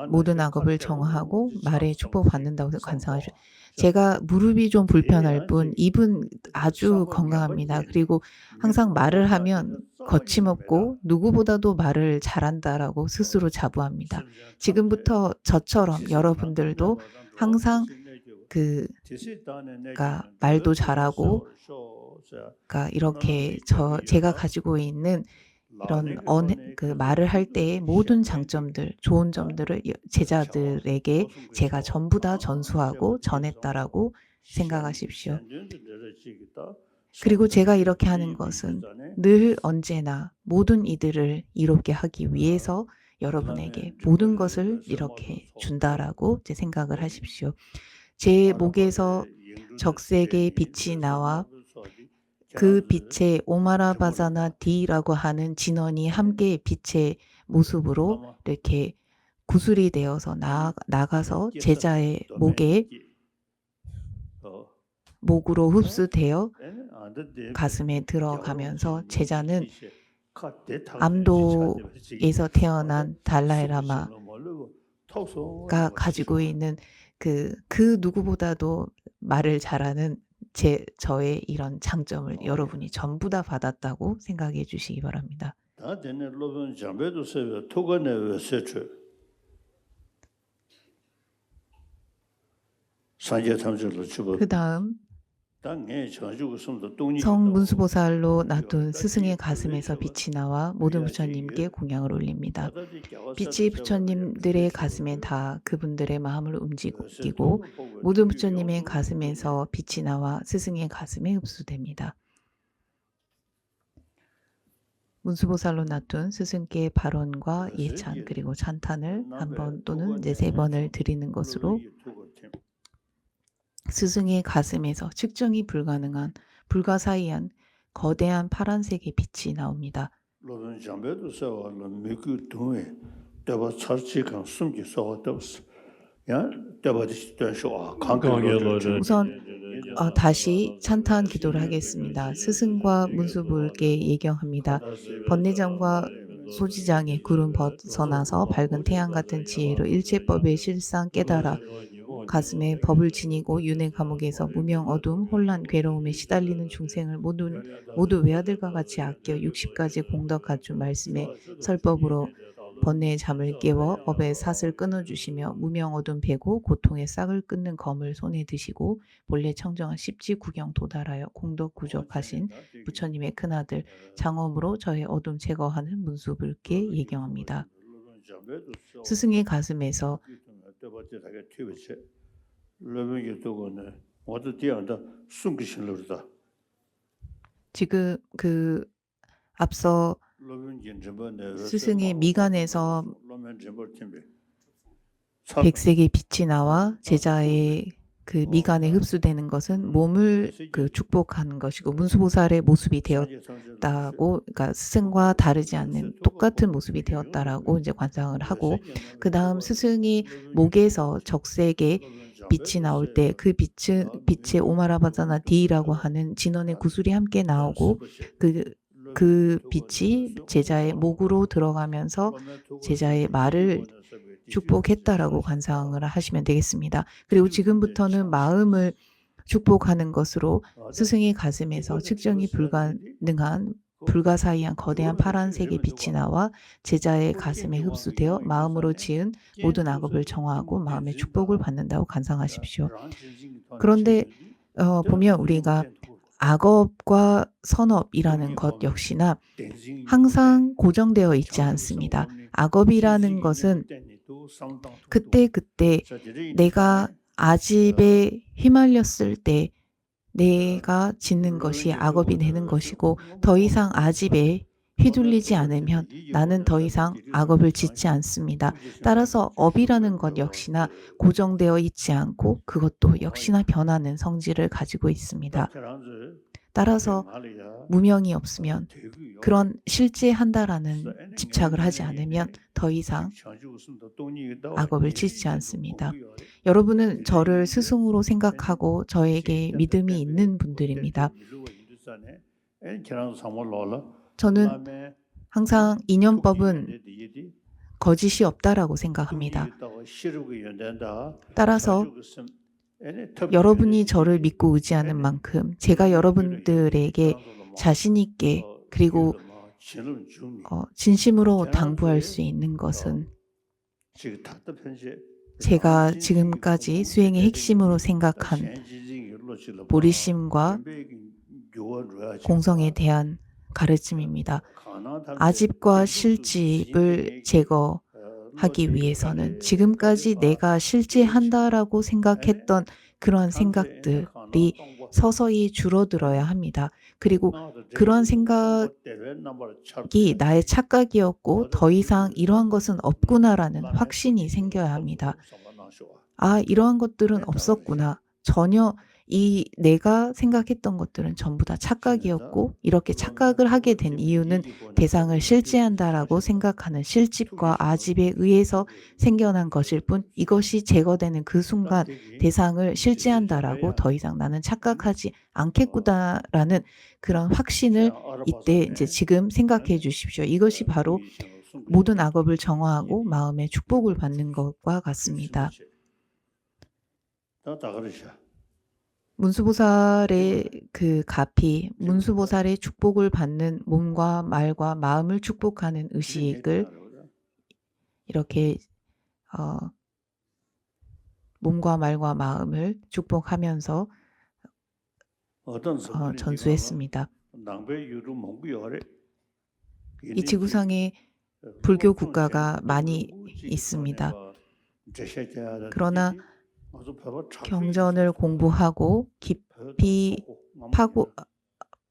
[SPEAKER 2] 모든 악업을 정화하고 말에 축복받는다고 관상하죠. 제가 무릎이 좀 불편할 뿐 입은 아주 건강합니다. 그리고 항상 말을 하면 거침없고 누구보다도 말을 잘한다라고 스스로 자부합니다. 지금부터 저처럼 여러분들도 항상 그러니까 말도 잘하고 그러니까 이렇게 제가 가지고 있는 이런 그 말을 할 때의 모든 장점들, 좋은 점들을 제자들에게 제가 전부 다 전수하고 전했다라고 생각하십시오. 그리고 제가 이렇게 하는 것은 늘 언제나 모든 이들을 이롭게 하기 위해서 여러분에게 모든 것을 이렇게 준다라고 이제 생각을 하십시오. 제 목에서 적색의 빛이 나와 그 빛에 오마라바자나 디라고 하는 진원이 함께 빛의 모습으로 이렇게 구슬이 되어서 나가서 제자의 목으로 흡수되어 가슴에 들어가면서 제자는 암도에서 태어난 달라이라마가 가지고 있는 그 누구보다도 말을 잘하는 저의 이런 장점을 여러분이 전부 다 받았다고 생각해 주시기 바랍니다. 그 다음 성문수보살로 놔둔 스승의 가슴에서 빛이 나와 모든 부처님께 공양을 올립니다. 빛이 부처님들의 가슴에 다 그분들의 마음을 움직이고 모든 부처님의 가슴에서 빛이 나와 스승의 가슴에 흡수됩니다. 문수보살로 놔둔 스승께 발언과 예찬 그리고 찬탄을 한 번 또는 4-3번을 드리는 것으로 스승의 가슴에서 측정이 불가능한 불가사의한 거대한 파란색의 빛이 나옵니다. 우선 다시 찬탄 기도를 하겠습니다. 스승과 문수불께 예경합니다. 번뇌장과 소지장의 구름 벗어나서 밝은 태양 같은 지혜로 일체법의 실상 깨달아 가슴에 법을 지니고 윤회 감옥에서 무명 어둠 혼란 괴로움에 시달리는 중생을 모두 외아들과 같이 아껴 60가지 공덕 갖춘 말씀에 설법으로 번뇌의 잠을 깨워 업의 삿을 끊어주시며 무명 어둠 베고 고통의 싹을 끊는 검을 손에 드시고 본래 청정한 십지구경 도달하여 공덕 구족하신 부처님의 큰아들 장엄으로 저의 어둠 제거하는 문수불께 예경합니다. 스승의 가슴에서 지금 앞서 스승의 미간에서 백색의 빛이 나와 제자의 그 미간에 흡수되는 것은 몸을 그 축복하는 것이고 문수보살의 모습이 되었다고, 그러니까 스승과 다르지 않는 똑같은 모습이 되었다라고 이제 관상을 하고, 그 다음 스승이 목에서 적색의 빛이 나올 때 그 빛은 빛의 오마라바자나 디라고 하는 진원의 구슬이 함께 나오고 그 빛이 제자의 목으로 들어가면서 제자의 말을 축복했다라고 관상을 하시면 되겠습니다. 그리고 지금부터는 마음을 축복하는 것으로 스승의 가슴에서 측정이 불가능한 불가사의한 거대한 파란색의 빛이 나와 제자의 가슴에 흡수되어 마음으로 지은 모든 악업을 정화하고 마음의 축복을 받는다고 관상하십시오. 그런데 보면 우리가 악업과 선업이라는 것 역시나 항상 고정되어 있지 않습니다. 악업이라는 것은 그때그때 내가 아집에 휘말렸을 때 내가 짓는 것이 악업이 되는 것이고, 더 이상 아집에 휘둘리지 않으면 나는 더 이상 악업을 짓지 않습니다. 따라서 업이라는 것 역시나 고정되어 있지 않고 그것도 역시나 변하는 성질을 가지고 있습니다. 따라서 무명이 없으면, 그런 실제한다라는 집착을 하지 않으면 더 이상 악업을 짓지 않습니다. 여러분은 저를 스승으로 생각하고 저에게 믿음이 있는 분들입니다. 저는 항상 인연법은 거짓이 없다라고 생각합니다. 따라서 여러분이 저를 믿고 의지하는 만큼 제가 여러분들에게 자신 있게 그리고 진심으로 당부할 수 있는 것은, 제가 지금까지 수행의 핵심으로 생각한 보리심과 공성에 대한 가르침입니다. 아집과 실집을 제거하기 위해서는 지금까지 내가 실제한다라고 생각했던 그런 생각들이 서서히 줄어들어야 합니다. 그리고 그런 생각이 나의 착각이었고 더 이상 이러한 것은 없구나라는 확신이 생겨야 합니다. 아, 이러한 것들은 없었구나. 전혀 내가 생각했던 것들은 전부 다 착각이었고, 이렇게 착각을 하게 된 이유는 대상을 실제한다라고 생각하는 실집과 아집에 의해서 생겨난 것일 뿐, 이것이 제거되는 그 순간 대상을 실제한다라고 더 이상 나는 착각하지 않겠구나라는 그런 확신을 이때 이제 지금 생각해 주십시오. 이것이 바로 모든 악업을 정화하고 마음의 축복을 받는 것과 같습니다. 문수보살의 그 가피, 문수보살의 축복을 받는 몸과 말과 마음을 축복하는 의식을 이렇게 몸과 말과 마음을 축복하면서 전수했습니다. 이 지구상에 불교 국가가 많이 있습니다. 그러나 경전을 공부하고 깊이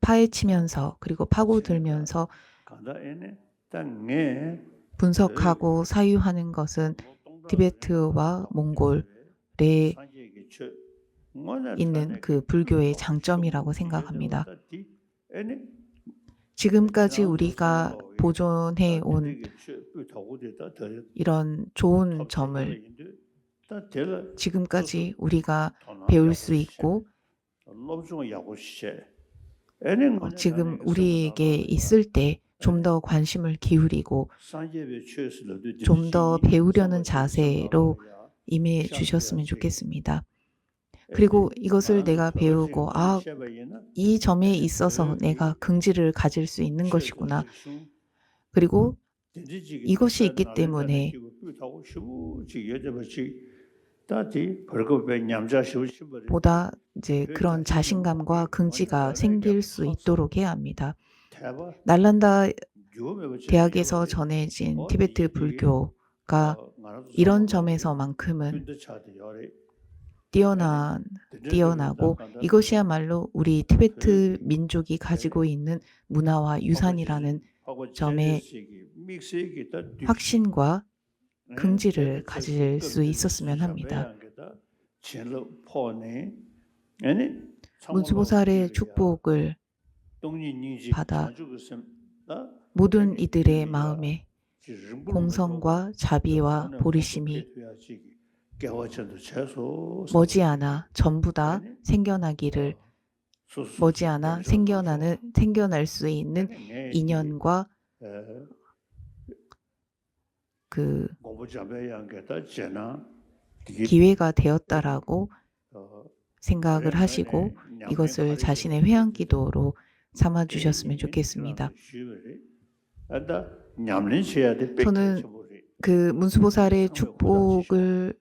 [SPEAKER 2] 파헤치면서 그리고 파고들면서 분석하고 사유하는 것은 티베트와 몽골에 있는 그 불교의 장점이라고 생각합니다. 지금까지 우리가 보존해 온 이런 좋은 점을 지금까지 우리가 배울 수 있고 지금 우리에게 있을 때 좀 더 관심을 기울이고 좀 더 배우려는 자세로 임해 주셨으면 좋겠습니다. 그리고 이것을 내가 배우고 이 점에 있어서 내가 긍지를 가질 수 있는 것이구나. 그리고 이것이 있기 때문에 보다 이제 그런 자신감과 긍지가 생길 수 있도록 해야 합니다. 날란다 대학에서 전해진 티베트 불교가 이런 점에서만큼은 뛰어나고 이것이야말로 우리 티베트 민족이 가지고 있는 문화와 유산이라는 점에 확신과 긍지를 가질 수 있었으면 합니다. 문수보살의 축복을 받아 모든 이들의 마음에 공성과 자비와 보리심이 머지않아 전부 다 생겨나기를, 머지않아 생겨날 수 있는 인연과 그 기회가 되었다라고 생각을 하시고 이것을 자신의 회향 기도로 삼아 주셨으면 좋겠습니다. 저는 그 문수보살의 축복을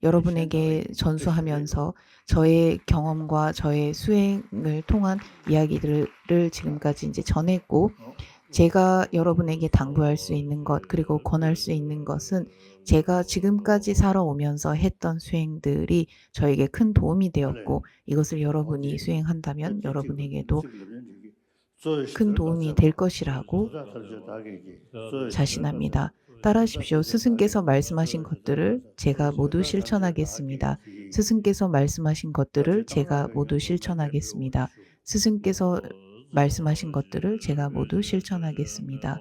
[SPEAKER 2] 여러분에게 전수하면서 저의 경험과 저의 수행을 통한 이야기들을 지금까지 이제 전했고, 제가 여러분에게 당부할 수 있는 것 그리고 권할 수 있는 것은 제가 지금까지 살아오면서 했던 수행들이 저에게 큰 도움이 되었고, 이것을 여러분이 수행한다면 여러분에게도 큰 도움이 될 것이라고 자신합니다. 따라하십시오. 스승께서 말씀하신 것들을 제가 모두 실천하겠습니다. 스승께서 말씀하신 것들을 제가 모두 실천하겠습니다. 스승께서 말씀하신 것들을 제가 모두 실천하겠습니다.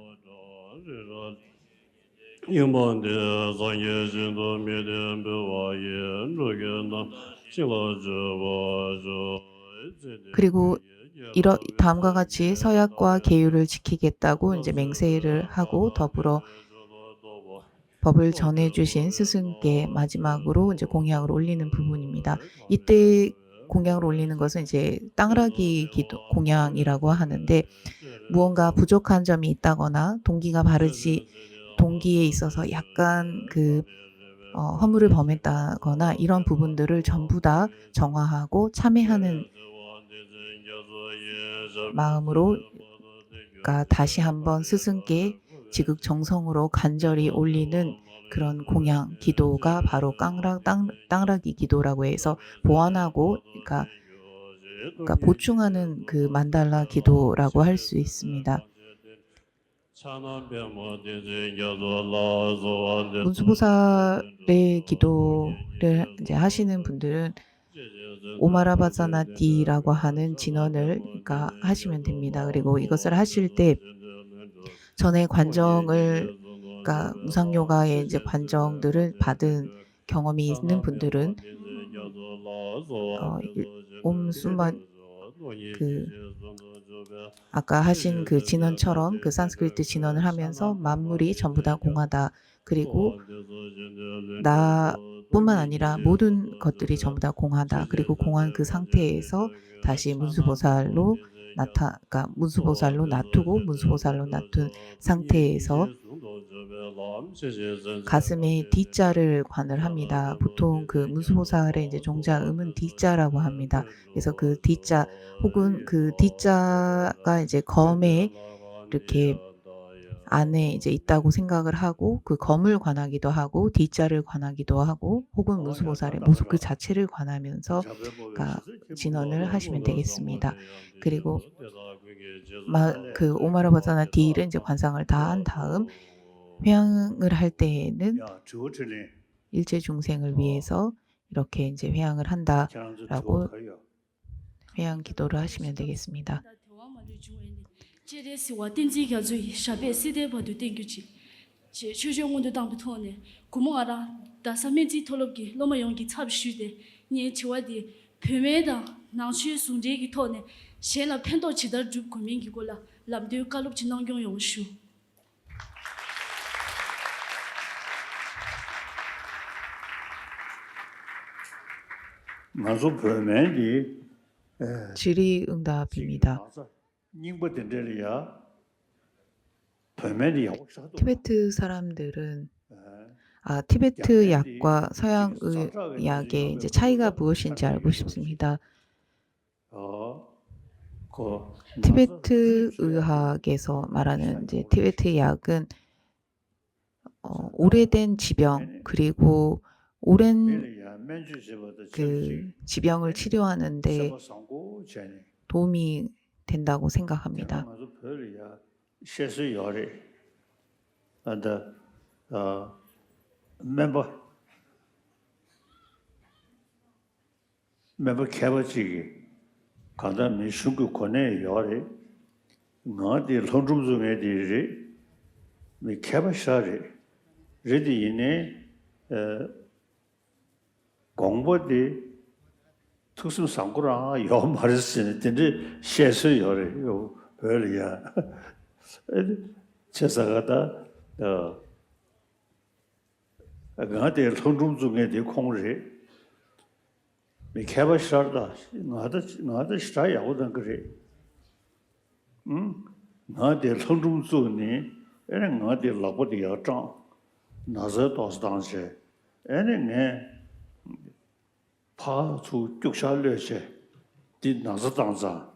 [SPEAKER 2] 그리고 다음과 같이 서약과 계율을 지키겠다고 이제 맹세를 하고 더불어 법을 전해주신 스승께 마지막으로 이제 공약을 올리는 부분입니다. 이때 공약을 올리는 것은 이제 땅락이 기도 공약이라고 하는데, 무언가 부족한 점이 있다거나 동기에 있어서 약간 허물을 범했다거나 이런 부분들을 전부 다 정화하고 참회하는 마음으로, 그러니까 다시 한번 스승께 지극정성으로 간절히 올리는 그런 공양 기도가 바로 땅락이 기도라고 해서 보완하고, 그러니까 보충하는 그 만달라 기도라고 할 수 있습니다. 문수보살의 기도를 이제 하시는 분들은 오마라바사나티라고 하는 진언을 하시면 됩니다. 그리고 이것을 하실 때 전에 관정을, 그러니까 무상요가의 이제 관정들을 받은 경험이 있는 분들은 옴수만 아까 하신 그 진언처럼 그 산스크리트 진언을 하면서 만물이 전부 다 공하다. 그리고 나뿐만 아니라 모든 것들이 전부 다 공하다. 그리고 공한 그 상태에서 다시 문수보살로 문수보살로 놔두고 문수보살로 놔둔 상태에서 가슴에 D자를 관을 합니다. 보통 그 문수보살의 이제 종자음은 D자라고 합니다. 그래서 그 D자 혹은 그 D자가 이제 검에 이렇게 안에 이제 있다고 생각을 하고 그 검을 관하기도 하고 D자를 관하기도 하고 혹은 문수보살의 모습 그 자체를 관하면서 진언을 하시면 되겠습니다. 그리고 그 오마라바사나 D를 이제 관상을 다 한 다음 회향을 할 때에는 일체 중생을 위해서 이렇게 이제 회향을 한다라고 회향 기도를 하시면 되겠습니다. 질의응답입니다. 티베트 사람들은 티베트 약과 서양 의학의 이제 차이가 무엇인지 알고 싶습니다. 티베트 의학에서 말하는 이제 티베트 약은 오래된 지병 그리고 오랜 그 지병을 치료하는데 도움이 된다고 생각합니다.
[SPEAKER 1] 매번 개버지기 가다 미슈고 권에 요래 나디 런좀 중에 디리 미 개버샤리 레디네 공부디 특수 상고라 요 말했으니 근데 셰스 요래 요 별이야 제사가다 나디 런좀 중에 디 공리 미 개버샤다 나도 스타야거든 그래 나디 런좀 중에 에는 나디 라보디야 짱 나서 도스단세 에는 파주 쪽살려세 디 나서 당자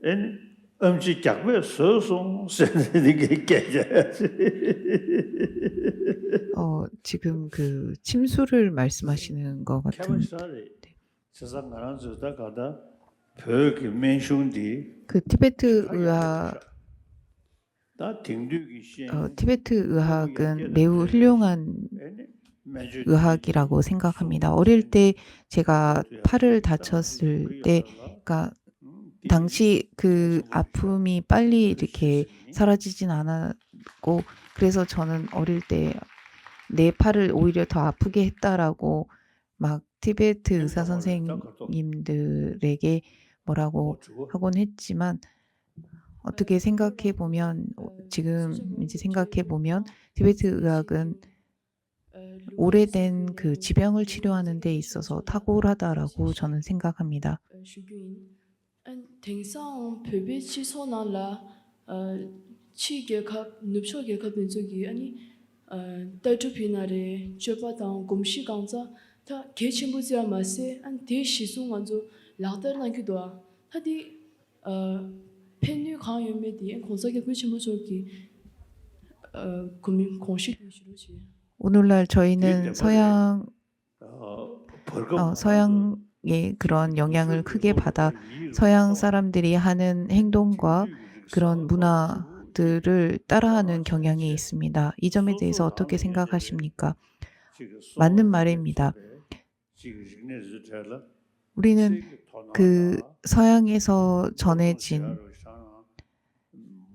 [SPEAKER 1] 엔 음지 작বে 서송 세는 게
[SPEAKER 2] 지금 그 침수를 말씀하시는 것 같은
[SPEAKER 1] 세상 나란 주다 가다 벽 mention디
[SPEAKER 2] 그 티베트 의학 티베트 의학은 매우 훌륭한 의학이라고 생각합니다. 어릴 때 제가 팔을 다쳤을 때, 그러니까 당시 그 아픔이 빨리 이렇게 사라지진 않았고, 그래서 저는 어릴 때 내 팔을 오히려 더 아프게 했다라고 막 티베트 의사 선생님들에게 뭐라고 하곤 했지만, 어떻게 생각해 보면 지금 이제 생각해 보면 티베트 의학은 오래된 그 지병을 치료하는 데 있어서 탁월하다라고 저는 생각합니다. 오늘날 저희는 서양의 그런 영향을 크게 받아 서양 사람들이 하는 행동과 그런 문화들을 따라하는 경향이 있습니다. 이 점에 대해서 어떻게 생각하십니까? 맞는 말입니다. 우리는 그 서양에서 전해진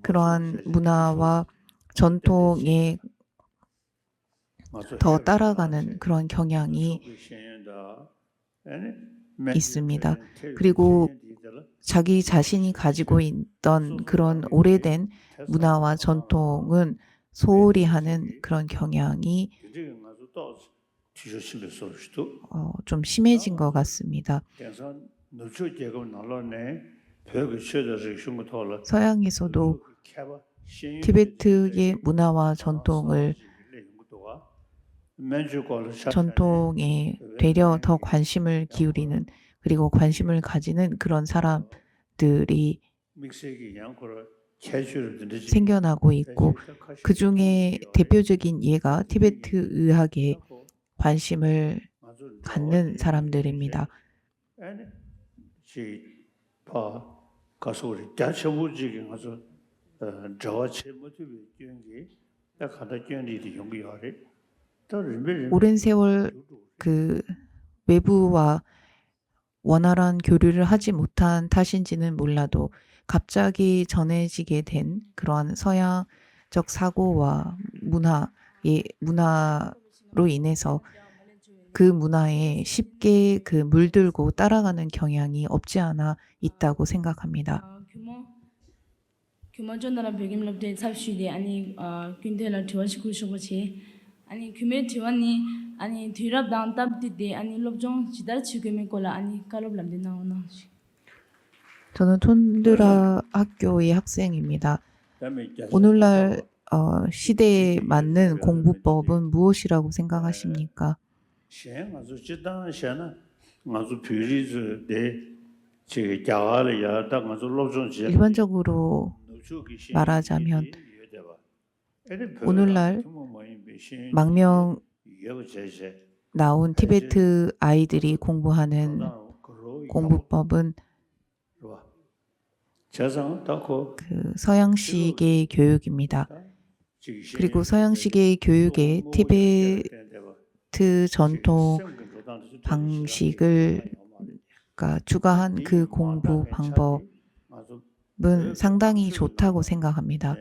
[SPEAKER 2] 그러한 문화와 전통에 더 따라가는 그런 경향이 있습니다. 그리고 자기 자신이 가지고 있던 그런 오래된 문화와 전통은 소홀히 하는 그런 경향이 좀 심해진 것 같습니다. 서양에서도 티베트의 문화와 전통에 되려 더 관심을 기울이는, 그리고 관심을 가지는 그런 사람들이 생겨나고 있고, 그 중에 대표적인 예가 티베트 의학에 관심을 갖는 사람들입니다. 오랜 세월 그 외부와 원활한 교류를 하지 못한 탓인지는 몰라도 갑자기 전해지게 된 그러한 서양적 사고와 문화로 인해서 그 문화에 쉽게 그 물들고 따라가는 경향이 없지 않아 있다고 생각합니다.
[SPEAKER 3] 규모전나라 백임럽대 삽시대 아니 균대라 지원시고 싶어지 아니 규메 지원이 아니 뒤랍당 답디데 아니 롭종 지달 지금에 꼴라 아니 깔롭람데 나오나.
[SPEAKER 2] 저는 톤드라 학교의 학생입니다. 오늘날 시대에 맞는 공부법은 무엇이라고 생각하십니까? 일반적으로 말하자면 오늘날 망명 나온 티베트 아이들이 공부하는 공부법은 그 서양식의 교육입니다. 그리고 서양식의 교육에 티베트 전통 방식을 그러니까 추가한 그 공부 방법은 상당히 좋다고 생각합니다.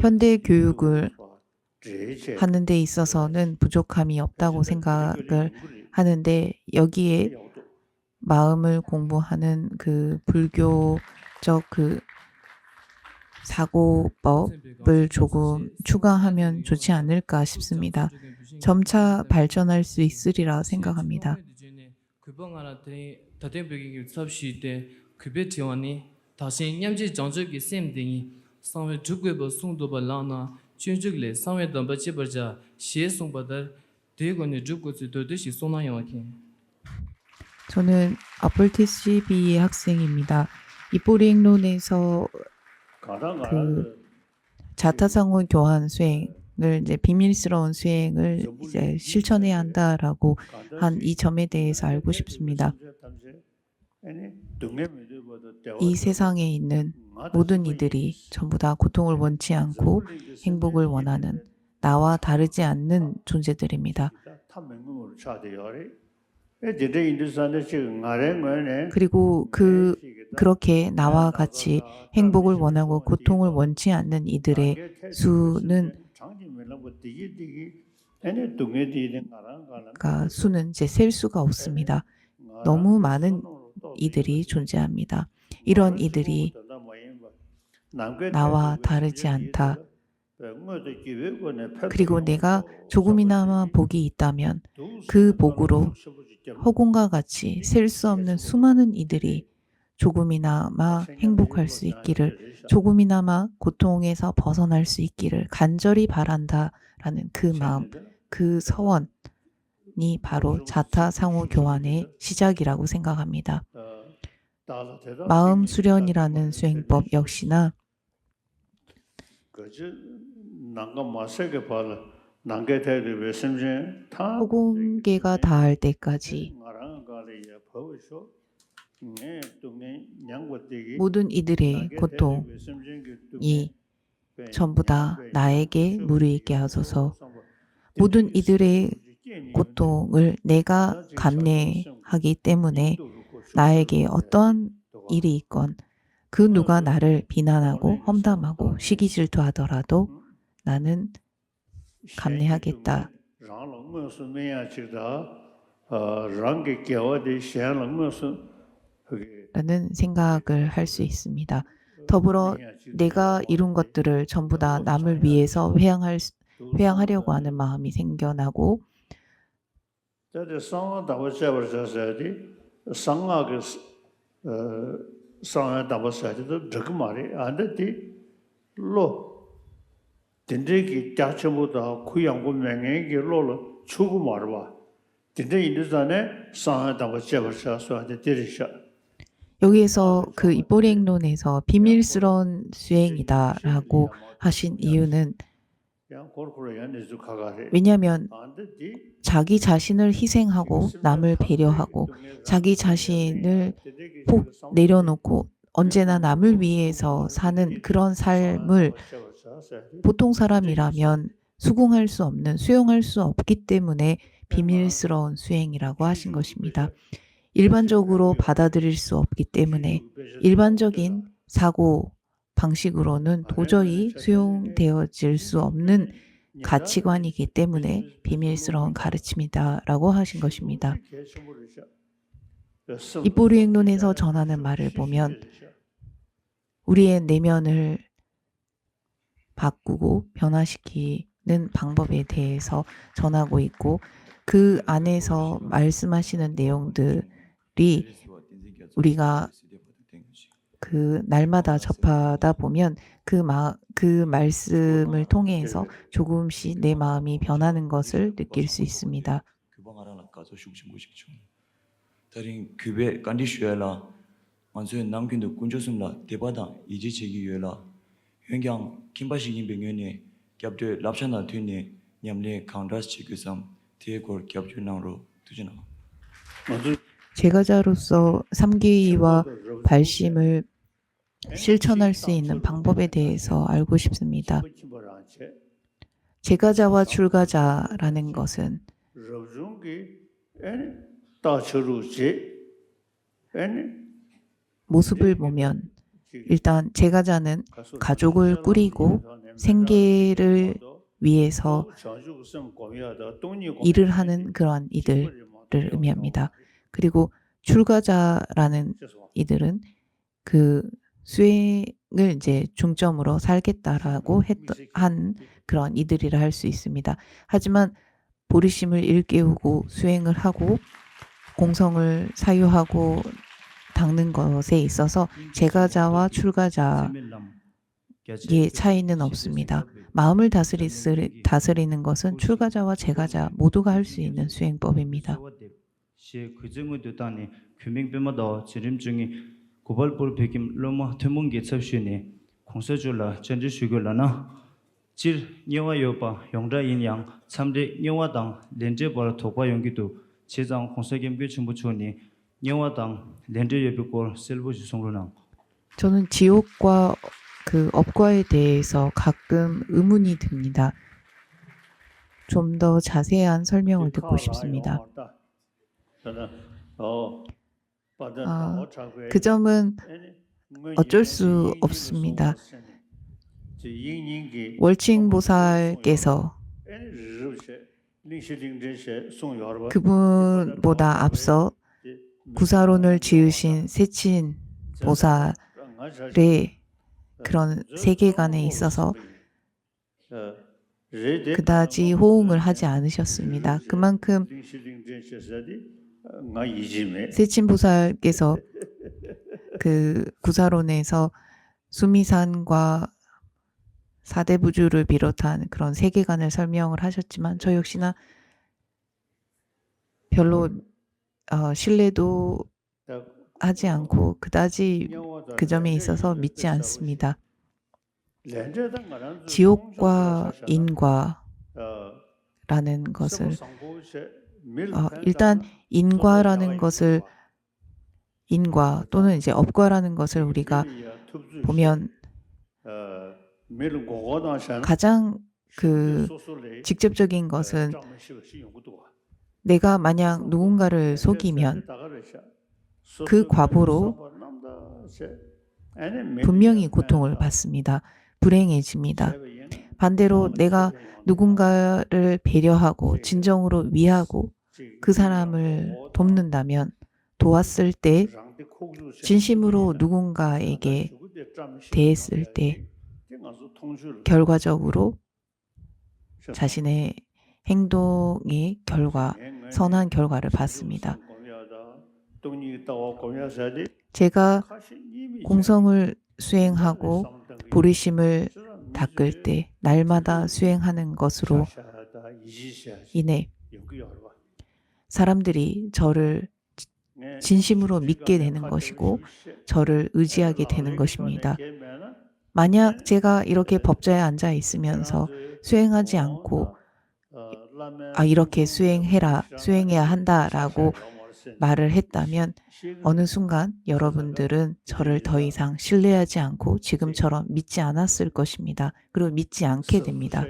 [SPEAKER 2] 현대 교육을 하는 데 있어서는 부족함이 없다고 생각을 하는데 여기에 마음을 공부하는 그 불교적 그 사고법을 조금 추가하면 좋지 않을까 싶습니다. 점차 발전할 수 있으리라 생각합니다. 저는 아폴티시비 학생입니다. 이뽀리행론에서 그 자타상호 교환 수행을 이제 비밀스러운 수행을 이제 실천해야 한다라고 한 이 점에 대해서 알고 싶습니다. 이 세상에 있는 모든 이들이 전부 다 고통을 원치 않고 행복을 원하는 나와 다르지 않는 존재들입니다. 그리고 그렇게 나와 같이 행복을 원하고 고통을 원치 않는 이들의 수는 수는 이제 셀 수가 없습니다. 너무 많은 이들이 존재합니다. 이런 이들이 나와 다르지 않다. 그리고 내가 조금이나마 복이 있다면 그 복으로 허공과 같이 셀 수 없는 수많은 이들이 조금이나마 행복할 수 있기를, 조금이나마 고통에서 벗어날 수 있기를 간절히 바란다라는 그 마음, 그 서원이 바로 자타 상호 교환의 시작이라고 생각합니다. 마음 수련이라는 수행법 역시나 허공계가 닿을 때까지 모든 이들의 고통이 전부 다 나에게 무르익게 하소서. 모든 이들의 고통을 내가 감내하기 때문에 나에게 어떠한 일이 있건 그 누가 나를 비난하고 험담하고 시기질투하더라도 나는 감내하겠다. 라는 생각을 할 수 있습니다. 더불어 내가 이룬 것들을 전부 다 남을 위해서 회양하려고 하는 마음이 생겨나고 여기에서 그 이뽀리행론에서 비밀스러운 수행이다라고 하신 이유는 왜냐하면 자기 자신을 희생하고 남을 배려하고 자기 자신을 폭 내려놓고 언제나 남을 위해서 사는 그런 삶을 보통 사람이라면 수용할 수 없기 때문에 비밀스러운 수행이라고 하신 것입니다. 일반적으로 받아들일 수 없기 때문에 일반적인 사고 방식으로는 도저히 수용되어질 수 없는 가치관이기 때문에 비밀스러운 가르침이다라고 하신 것입니다. 이뽀리행론에서 전하는 말을 보면 우리의 내면을 바꾸고 변화시키는 방법에 대해서 전하고 있고 그 안에서 말씀하시는 내용들이 우리가 그 날마다 접하다 보면 그 말씀을 통해서 조금씩 내 마음이 변하는 것을 느낄 수 있습니다. 제가자로서 삼계이와 발심을 실천할 수 있는 방법에 대해서 알고 싶습니다. 제가자와 출가자라는 것은
[SPEAKER 1] 따처루지 아니
[SPEAKER 2] 모습을 보면 일단 제가자는 가족을 꾸리고 생계를 위해서 일을 하는 그런 이들을 의미합니다. 그리고 출가자라는 이들은 그 수행을 이제 중점으로 살겠다라고 한 그런 이들이라 할 수 있습니다. 하지만 보리심을 일깨우고 수행을 하고 공성을 사유하고 닦는 것에 있어서 제가자와 출가자의 차이는 없습니다. 마음을 다스리는 것은 출가자와 제가자 모두가 할 수 있는 수행법입니다.
[SPEAKER 4] 고발볼 백임 로마 태몽게 섭시네 공서줄라 전주 수교라나 질 녀와여바 영자 인양 참대 녀와당 렌제벌 도과 연기도 제장 공서겸교 정부촌이 녀와당 렌제여비골 셀보시 송로나
[SPEAKER 2] 저는 지옥과 그 업과에 대해서 가끔 의문이 듭니다. 좀 더 자세한 설명을 듣고 싶습니다. 그 점은 어쩔 수 없습니다. 월칭보살께서 그분보다 앞서 구사론을 지으신 세친보살의 그런 세계관에 있어서 그다지 호응을 하지 않으셨습니다. 그만큼 세친보살께서 그 구사론에서 수미산과 사대부주를 비롯한 그런 세계관을 설명을 하셨지만 저 역시나 별로 신뢰도 하지 않고 그다지 그 점에 있어서 믿지 않습니다. 지옥과 인과라는 것을 일단 인과라는 것을 인과 또는 이제 업과라는 것을 우리가 보면 가장 그 직접적인 것은 내가 만약 누군가를 속이면 그 과보로 분명히 고통을 받습니다. 불행해집니다. 반대로 내가 누군가를 배려하고 진정으로 위하고 그 사람을 돕는다면 도왔을 때 진심으로 누군가에게 대했을 때 결과적으로 자신의 행동의 결과, 선한 결과를 받습니다. 제가 공성을 수행하고 보리심을 닦을 때 날마다 수행하는 것으로 인해 사람들이 저를 진심으로 믿게 되는 것이고 저를 의지하게 되는 것입니다. 만약 제가 이렇게 법좌에 앉아 있으면서 수행하지 않고 이렇게 수행해야 한다라고 말을 했다면 어느 순간 여러분들은 저를 더 이상 신뢰하지 않고 지금처럼 믿지 않았을 것입니다. 그리고 믿지 않게 됩니다.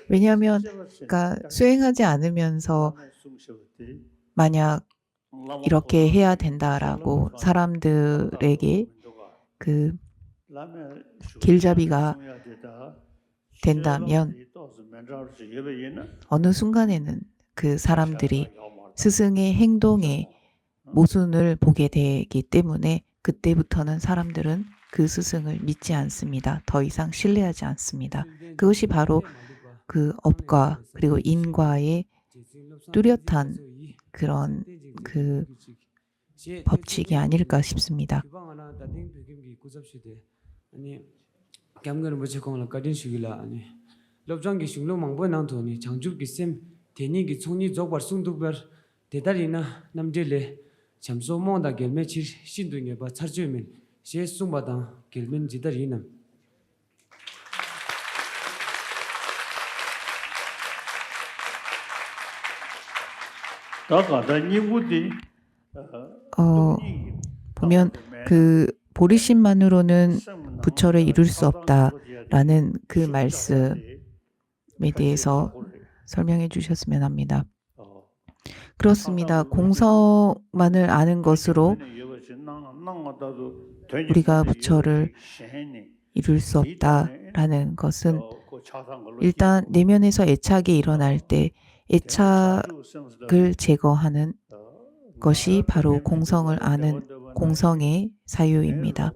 [SPEAKER 2] 왜냐하면 그러니까 수행하지 않으면서 만약 이렇게 해야 된다라고 사람들에게 그 길잡이가 된다면 어느 순간에는 그 사람들이 스승의 행동의 모순을 보게 되기 때문에 그때부터는 사람들은 그 스승을 믿지 않습니다. 더 이상 신뢰하지 않습니다. 그것이 바로 그 업과 그리고 인과의 뚜렷한 그런 그 법칙이 아닐까 싶습니다. 보면 그 보리심만으로는 부처를 이룰 수 없다라는 그 말씀에 대해서 설명해 주셨으면 합니다. 그렇습니다. 공성만을 아는 것으로 우리가 부처를 이룰 수 없다라는 것은 일단 내면에서 애착이 일어날 때 애착을 제거하는 것이 바로 공성을 아는 공성의 사유입니다.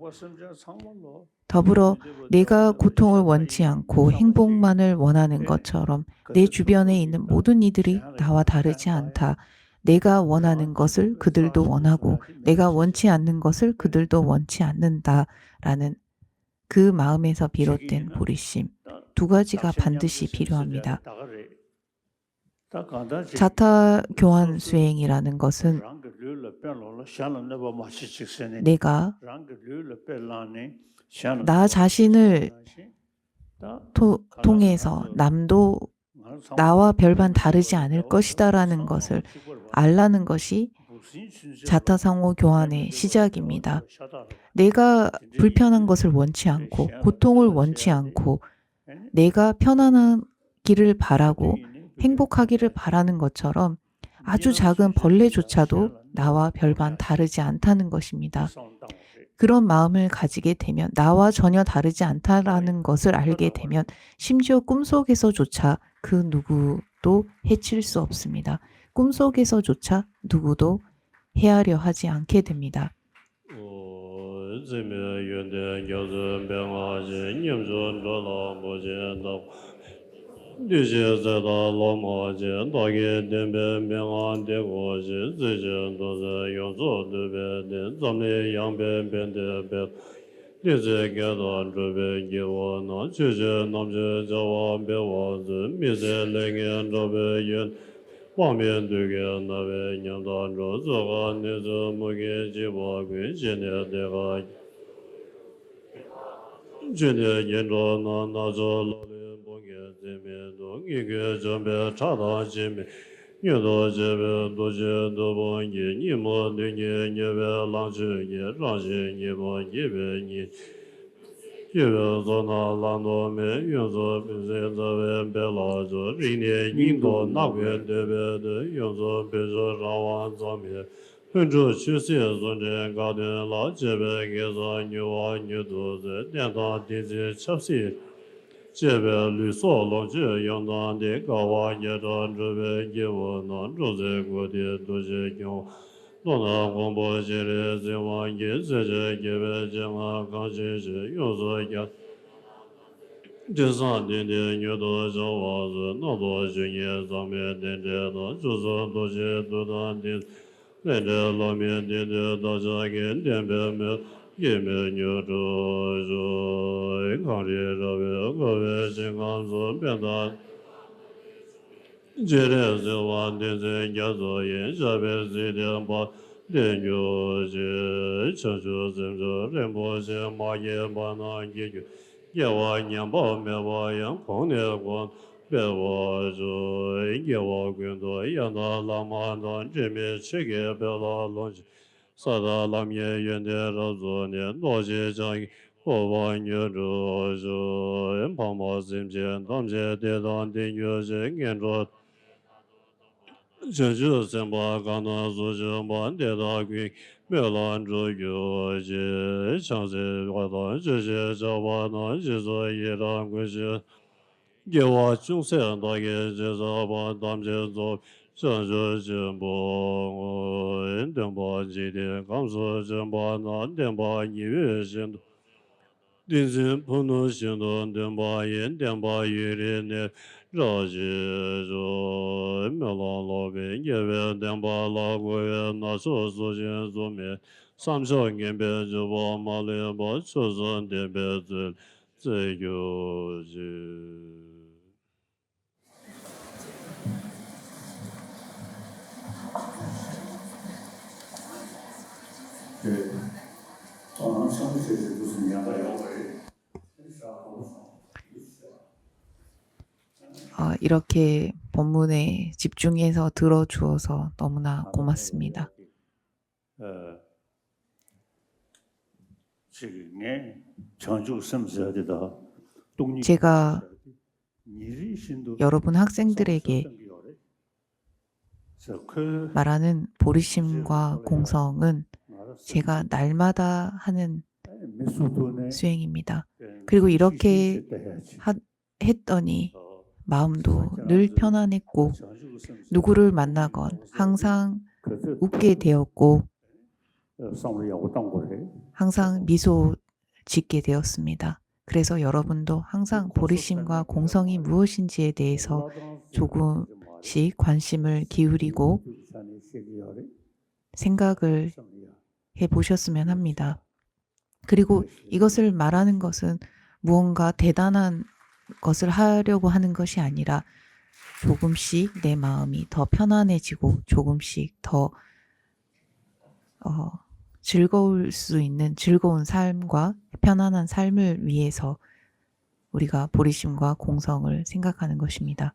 [SPEAKER 2] 더불어 내가 고통을 원치 않고 행복만을 원하는 것처럼 내 주변에 있는 모든 이들이 나와 다르지 않다. 내가 원하는 것을 그들도 원하고 내가 원치 않는 것을 그들도 원치 않는다라는 그 마음에서 비롯된 보리심. 두 가지가 반드시 필요합니다. 자타 교환 수행이라는 것은 내가 나 자신을 통해서 남도 나와 별반 다르지 않을 것이다라는 것을 알라는 것이 자타상호 교환의 시작입니다. 내가 불편한 것을 원치 않고 고통을 원치 않고 내가 편안하기를 바라고 행복하기를 바라는 것처럼 아주 작은 벌레조차도 나와 별반 다르지 않다는 것입니다. 그런 마음을 가지게 되면 나와 전혀 다르지 않다라는 것을 알게 되면 심지어 꿈속에서조차 그 누구도 해칠 수 없습니다. 꿈속에서조차 누구도 헤아려 하지 않게 됩니다. 이렇게 본문에 집중해서 들어주어서 너무나 고맙습니다. 제가 여러분 학생들에게 말하는 보리심과 공성은 제가 날마다 하는 수행입니다. 그리고 이렇게 했더니 마음도 늘 편안했고 누구를 만나건 항상 웃게 되었고 항상 미소 짓게 되었습니다. 그래서 여러분도 항상 보리심과 공성이 무엇인지에 대해서 조금씩 관심을 기울이고 생각을 해보셨으면 합니다. 그리고 이것을 말하는 것은 무언가 대단한 것을 하려고 하는 것이 아니라 조금씩 내 마음이 더 편안해지고 조금씩 더 즐거울 수 있는 즐거운 삶과 편안한 삶을 위해서 우리가 보리심과 공성을 생각하는 것입니다.